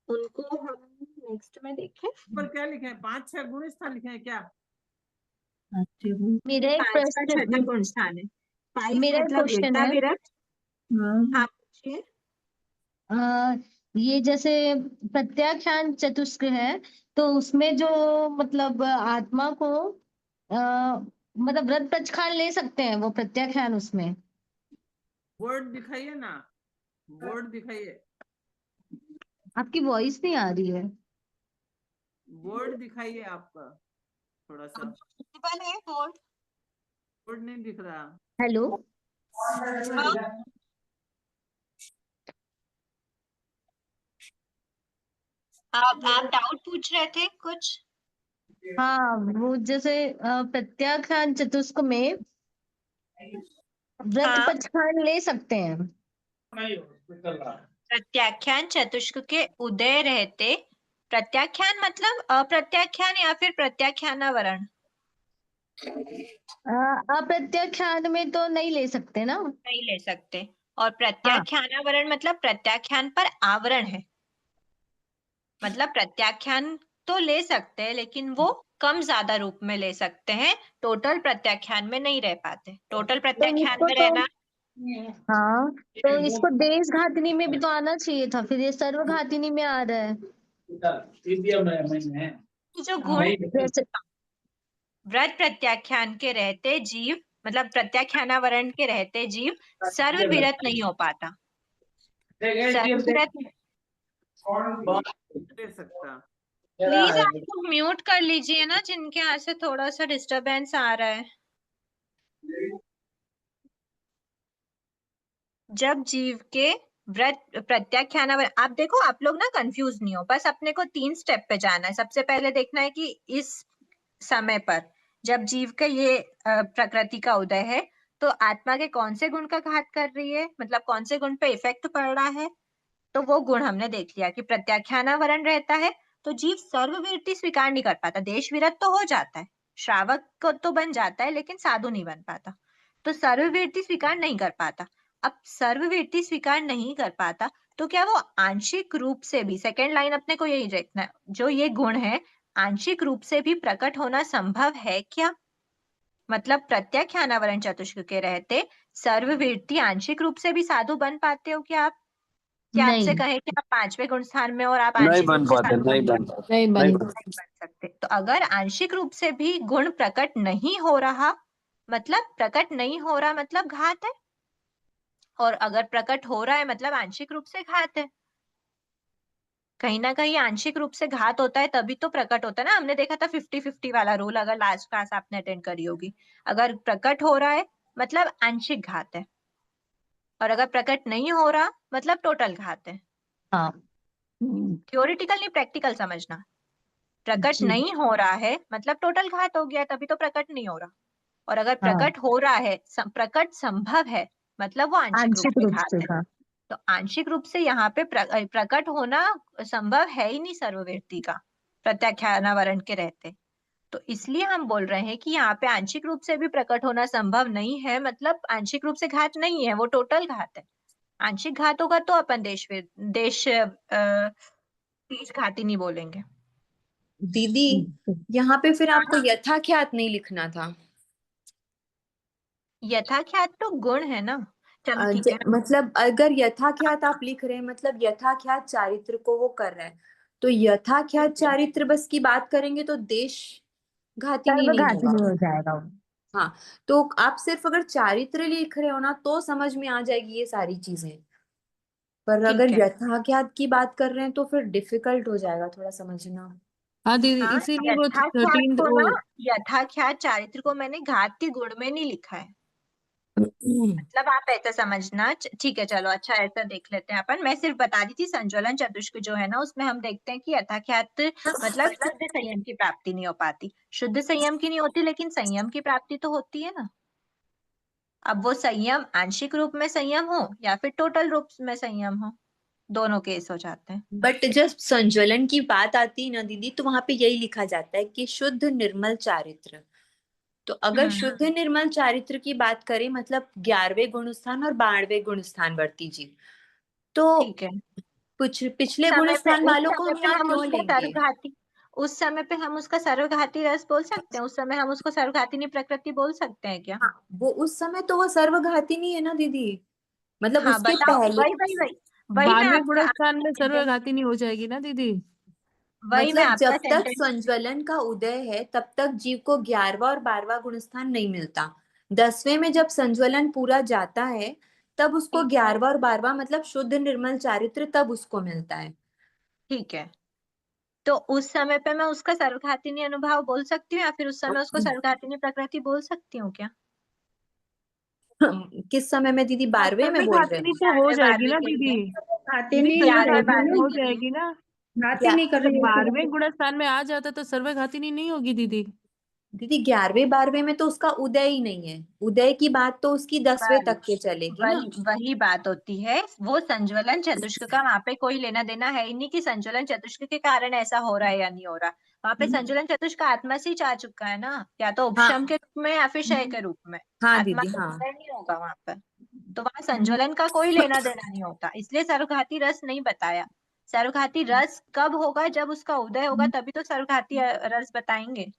उनको हम नेक्स्ट में देखें। पर क्या लिखे हैं? 5-6 गुणस्थान लिखे हैं क्या? मेरा एक 5 का प्रश्न, 6वां गुण स्थान है। 5 मेरा एक मतलब क्वेश्चन है। वीरतावीरत। हाँ पूछिए। ये जैसे प्रत्याख्यान चतुष्क है तो उसमें जो मतलब आत्मा को मतलब व्रत पचखान ले सकते हैं वो प्रत्याख्यान, उसमें वर्ड दिखाइए ना, वर्ड दिखाइए, आपकी वॉइस नहीं आ रही है। वर्ड दिखाइए आपका थोड़ा सा। है बोर्ड, वर्ड नहीं दिख रहा। हेलो, आप डाउट पूछ रहे थे कुछ? हाँ, वो जैसे प्रत्याख्यान चतुष्क में व्रत हाँ। पचखान ले सकते हैं। प्रत्याख्यान चतुष्क के उदय रहते, प्रत्याख्यान मतलब अप्रत्याख्यान या फिर प्रत्याख्यानावरण? अप्रत्याख्यान में तो नहीं ले सकते ना? नहीं ले सकते। और प्रत्याख्यानावरण मतलब प्रत्याख्यान पर आवरण है, मतलब प्रत्याख्यान तो ले सकते हैं लेकिन वो कम ज्यादा रूप में ले सकते हैं, टोटल प्रत्याख्यान में नहीं रह पाते। टोटल प्रत्याख्यान में रहना। हाँ, तो इसको देशघातिनी में भी तो आना चाहिए था, फिर ये सर्वघातिनी में आ रहा है। जो गुण व्रत प्रत्याख्यान के रहते जीव मतलब प्रत्याख्यानावरण के रहते जीव सर्वविरत नहीं हो पाता। सर्वविरत प्लीज आप लोग म्यूट कर लीजिए ना, जिनके यहाँ से थोड़ा सा डिस्टरबेंस आ रहा है। जब जीव के व्रत प्रत्याख्यानावरण, आप देखो आप लोग ना कंफ्यूज नहीं हो, बस अपने को 3 स्टेप पे जाना है। सबसे पहले देखना है कि इस समय पर जब जीव के ये प्रकृति का उदय है तो आत्मा के कौन से गुण का घात कर रही है, मतलब कौन से गुण पे इफेक्ट पड़ रहा है। तो वो गुण हमने देख लिया कि प्रत्याख्यानावरण रहता है तो जीव सर्ववीरति स्वीकार नहीं कर पाता। देशवीरत तो हो जाता है, श्रावक को तो बन जाता है लेकिन साधु नहीं बन पाता, तो सर्ववीरति स्वीकार नहीं कर पाता। अब सर्ववीरति स्वीकार नहीं कर पाता तो क्या वो आंशिक रूप से भी, सेकेंड लाइन अपने को यही देखना है, जो ये गुण है आंशिक रूप से भी प्रकट होना संभव है क्या? मतलब प्रत्याख्यानावरण चतुष्क के रहते सर्ववीरति आंशिक रूप से भी साधु बन पाते हो क्या आप? कि आपसे नहीं कहे कि आप 5वें गुण स्थान में और आप नहीं आंशिक बन रूप से पाते, नहीं बन पाते, नहीं नहीं बन बन नहीं बन सकते। तो अगर आंशिक रूप से भी गुण प्रकट नहीं हो रहा मतलब प्रकट नहीं हो रहा मतलब घात है, और अगर प्रकट हो रहा है मतलब आंशिक रूप से घात है। कहीं ना कहीं आंशिक रूप से घात होता है तभी तो प्रकट होता है ना। हमने देखा था 50-50 वाला रूल, अगर लास्ट क्लास आपने अटेंड करी होगी। अगर प्रकट हो रहा है मतलब आंशिक घात है, और अगर प्रकट नहीं हो रहा मतलब टोटल घात है। हाँ थियोरिटिकल नहीं, प्रैक्टिकल समझना। प्रकट जी नहीं हो रहा है मतलब टोटल घात हो गया, तभी तो प्रकट नहीं हो रहा। और अगर हाँ प्रकट हो रहा है, प्रकट संभव है मतलब वो आंशिक रूप आंशिक से रूप घात से है। हाँ। तो आंशिक रूप से यहाँ पे प्रकट होना संभव है ही नहीं सर्वव्यक्ति का, प्रत्याख्यानावरण के रहते। तो इसलिए हम बोल रहे हैं कि यहाँ पे आंशिक रूप से भी प्रकट होना संभव नहीं है, मतलब आंशिक रूप से घात नहीं है, वो टोटल घात है। आंशिक घात होगा तो अपन देश घाती नहीं बोलेंगे। दीदी यहाँ पे फिर आपको यथाख्यात नहीं लिखना था। यथाख्यात तो गुण है ना। चलो ठीक है। मतलब अगर यथाख्यात आप लिख रहे हैं मतलब यथाख्यात चारित्र को वो कर रहा है, तो यथाख्यात चारित्र बस की बात करेंगे तो देश घातिनी नहीं सर्वघाती होगा। नहीं हो जाएगा वो। हाँ, तो आप सिर्फ अगर चारित्र लिख रहे हो ना तो समझ में आ जाएगी ये सारी चीजें, पर अगर ठीक है। यथाख्यात की बात कर रहे हैं तो फिर डिफिकल्ट हो जाएगा थोड़ा समझना। हाँ दीदी, हाँ, इसीलिए वो यथाख्यात 13 को वो ना, यथाख्यात चारित्र को मैंने घात के गुण में नहीं लिखा है। मतलब आप ऐसा समझना। ठीक है चलो, अच्छा ऐसा देख लेते हैं अपन। मैं सिर्फ बता दी थी संज्वलन चतुष्क जो है ना, उसमें हम देखते हैं कि यथाख्यात मतलब शुद्ध संयम की प्राप्ति नहीं हो पाती। शुद्ध संयम की नहीं होती लेकिन संयम की प्राप्ति तो होती है ना। अब वो संयम आंशिक रूप में संयम हो या फिर टोटल रूप में संयम हो, दोनों केस हो जाते हैं। बट जब संज्वलन की बात आती है ना दीदी, तो वहां पे यही लिखा जाता है कि शुद्ध निर्मल चारित्र। तो अगर शुद्ध निर्मल चारित्र की बात करें मतलब 11वें गुण स्थान और 12वें गुण स्थान वर्ती जी, तो ठीक है। पिछले गुण स्थान उस वालों को समय हम पे यहाँ हम क्यों उसका लेंगे? सर्वघाती, उस समय पे हम उसका सर्वघाती रस बोल सकते हैं। उस समय हम उसको सर्वघातिनी प्रकृति बोल सकते हैं क्या? हाँ, वो उस समय तो वो सर्वघाती नहीं है ना दीदी, मतलब हाँ उसके बताओ, पहले। वही मैं 12वें आपका गुणस्थान में सेंटेंस, सर्वघातिनी हो जाएगी ना दीदी। वही मैं मतलब आपका जब तक सेंटेंस। संज्वलन का उदय है तब तक जीव को 11वां और 12वां गुणस्थान नहीं मिलता। 10वें में जब संज्वलन पूरा जाता है तब उसको ठीक है। 11वां और 12वां मतलब शुद्ध निर्मल चारित्र तब उसको मिलता है। ठीक है, तो उस समय पे मैं उसका सर्वघातिनी अनुभाव बोल सकती हूँ या फिर उस समय उसको सर्वघातिनी प्रकृति बोल सकती हूँ क्या? किस समय में दीदी, हाँ, 12वें में बोल रहे सर्वघातिनी हो? तो हो 11वें जाएगी 12वें ना के दीदी। लिए। घाती दीदी नहीं कर रही 11वें11वें हो 12वें के लिए। जाएगी ना। घाती नहीं कर अगर रही है 12वें गुणस्थान में आ जाता तो सर्वघातिनी नहीं होगी दीदी। दीदी 11वें 12वें में तो उसका उदय ही नहीं है, उदय की बात तो उसकी 10वें तक के बस चलेगी ना। वही बात होती है। वो संज्वलन चतुष्क का वहां पे कोई लेना देना है ही नहीं कि संज्वलन चतुष्क के कारण ऐसा हो रहा है या नहीं हो रहा। वहां पे संज्वलन चतुष्क आत्मा से ही जा चुका है ना, या तो उपशम हाँ के रूप में या फिर क्षय के रूप में। हाँ आत्मा दीदी का हाँ। उदय नहीं होगा वहां पर। तो वहां संज्वलन का कोई लेना देना नहीं होता, इसलिए सर्वघाती रस नहीं बताया। सर्वघाती रस कब होगा? जब उसका उदय होगा तभी तो सर्वघाती रस बताएंगे।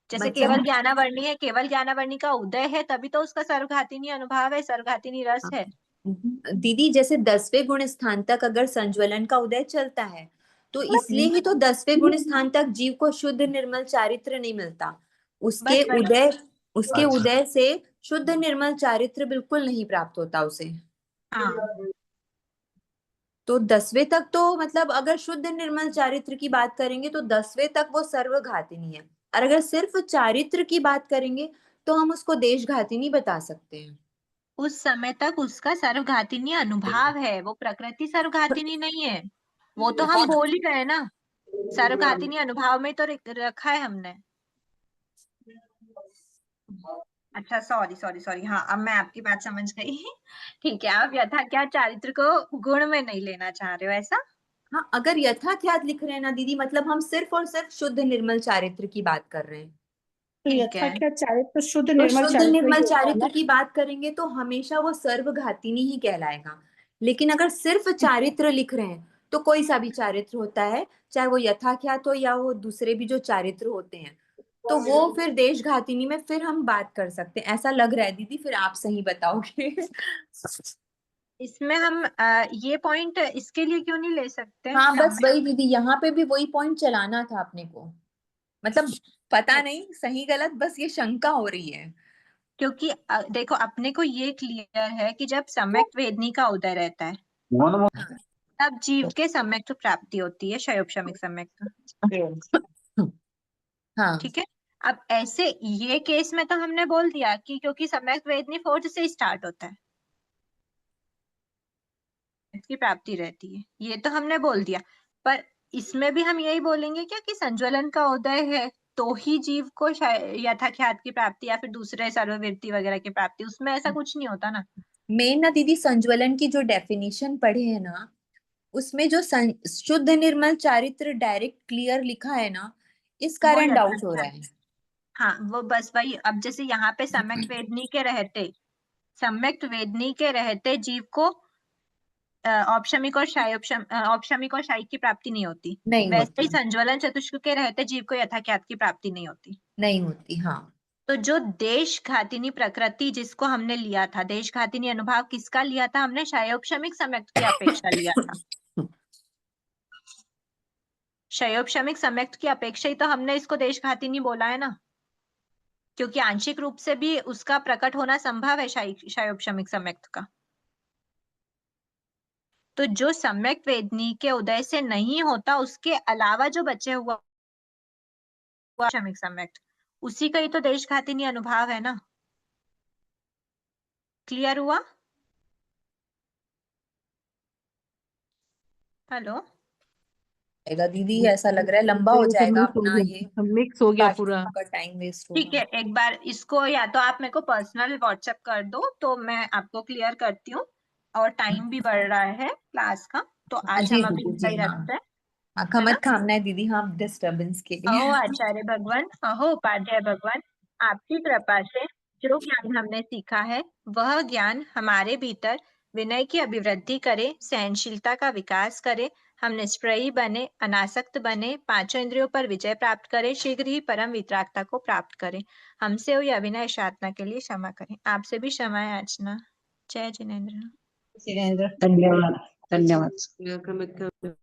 जैसे केवल मतलब ज्ञानावर्णी है, केवल ज्ञानावर्णी का उदय है तभी तो उसका सर्वघातिनी अनुभाव है, सर्वघातिनी रस है। दीदी जैसे 10वें गुण स्थान तक अगर संज्वलन का उदय चलता है तो इसलिए ही तो 10वें गुण स्थान तक जीव को शुद्ध निर्मल चारित्र नहीं मिलता। उसके बस वही। उसके उदय से शुद्ध निर्मल चारित्र बिल्कुल नहीं प्राप्त होता उसे। हाँ तो 10वें तक तो मतलब अगर शुद्ध निर्मल चारित्र की बात करेंगे तो 10वें तक वो सर्वघातिनी है, और अगर सिर्फ चारित्र की बात करेंगे तो हम उसको देशघातिनी बता सकते हैं। उस समय तक उसका सर्वघातिनी अनुभाव है, वो प्रकृति सर्वघातिनी नहीं है। वो तो हम बोल ही रहे हैं ना, सर्वघातिनी अनुभाव में तो रखा है हमने। अच्छा सॉरी सॉरी सॉरी, हाँ अब मैं आपकी बात समझ गई। ठीक है, आप यथा चारित्र को गुण में नहीं लेना चाह रहे हो ऐसा? हाँ, अगर यथाख्यात लिख रहे हैं ना दीदी मतलब हम सिर्फ और सिर्फ शुद्ध निर्मल चारित्र की बात कर रहे हैं। तो ठीक है। यथाख्यात चारित्र तो शुद्ध तो निर्मल शुद्ध चारित्र ही निर्मल होता है चारित्र ना। की बात करेंगे तो हमेशा वो सर्वघातिनी ही कहलाएगा। लेकिन अगर सिर्फ चारित्र लिख रहे हैं तो कोई सा भी चारित्र होता है, चाहे वो यथाख्यात हो या वो दूसरे भी जो चारित्र होते हैं, तो वो फिर देशघातिनी में फिर हम बात कर सकते हैं। ऐसा लग रहा है दीदी, फिर आप सही बताओगे। इसमें हम ये पॉइंट इसके लिए क्यों नहीं ले सकते? हाँ बस वही दीदी, यहाँ पे भी वही पॉइंट चलाना था अपने को, मतलब पता नहीं सही गलत, बस ये शंका हो रही है। क्योंकि देखो अपने को ये क्लियर है कि जब सम्यक वेदनी का उदय रहता है तब जीव के सम्यक प्राप्ति होती है, शयोपशमिक सम्यक। हाँ ठीक है। अब ऐसे ये केस में तो हमने बोल दिया कि क्योंकि सम्यक वेदनी फोर्थ से स्टार्ट होता है, की प्राप्ति रहती है, ये तो हमने बोल दिया। पर इसमें भी हम यही बोलेंगे क्या कि संज्वलन का उदय है तो ही जीव को यथाख्यात की प्राप्ति या फिर दूसरे सर्ववृत्ति वगैरह की प्राप्ति, उसमें ऐसा कुछ नहीं होता ना। मेन ना दीदी संज्वलन की जो डेफिनेशन पढ़े है ना, उसमें जो शुद्ध निर्मल चारित्र डायरेक्ट क्लियर लिखा है ना, इस वो कारण डाउट हो यथाख्यात। रहा है। हाँ वो बस वही, अब जैसे यहाँ पे सम्यक वेदनी के रहते जीव को औपशमिक और शायिक की प्राप्ति नहीं होती, नहीं वैसे ही होती, संज्वलन चतुष्क के रहते जीव को यथाख्यात की प्राप्ति नहीं होती। नहीं होती। हाँ तो जो देश घातिनी प्रकृति जिसको हमने लिया था, देश घातिनी अनुभाव किसका लिया था हमने? शयोपशमिक सम्यक्त की अपेक्षा लिया था। शयोपशमिक सम्यक्त की अपेक्षा ही तो हमने इसको देश घातिनी बोला है ना, क्योंकि आंशिक रूप से भी उसका प्रकट होना संभव है शयोपशमिक सम्यक्त का। तो जो सम्यक वेदनी के उदय से नहीं होता, उसके अलावा जो बचे हुआ शमिक सम्यक्त, उसी का ही तो देश घातिनी अनुभाव है ना। क्लियर हुआ? हेलो दीदी, ऐसा लग रहा है लंबा हो जाएगा अपना ये, मिक्स हो गया पूरा। का टाइम वेस्ट ठीक है, एक बार इसको या तो आप मेरे को पर्सनल व्हाट्सएप कर दो तो मैं आपको क्लियर करती हूँ, और टाइम भी बढ़ रहा है क्लास का, तो आज जी हम अभी दीदी इतना जी, ही हाँ रखते हैं। हाँ, है ना? खमत खामना है दीदी, हाँ डिस्टर्बेंस के लिए। अहो आचार्य भगवान, अहो उपाध्याय भगवान, आपकी कृपा से जो ज्ञान हमने सीखा है वह ज्ञान हमारे भीतर विनय की अभिवृद्धि करे, सहनशीलता का विकास करे, हम निष्प्रयी बने, अनासक्त बने, पांचों इंद्रियों पर विजय प्राप्त करें, शीघ्र ही परम वितरागता को प्राप्त करें। हमसे हुई अभिनय साधना के लिए क्षमा करें। आपसे भी क्षमा याचना। जय जिनेन्द्र। धन्यवाद धन्यवाद।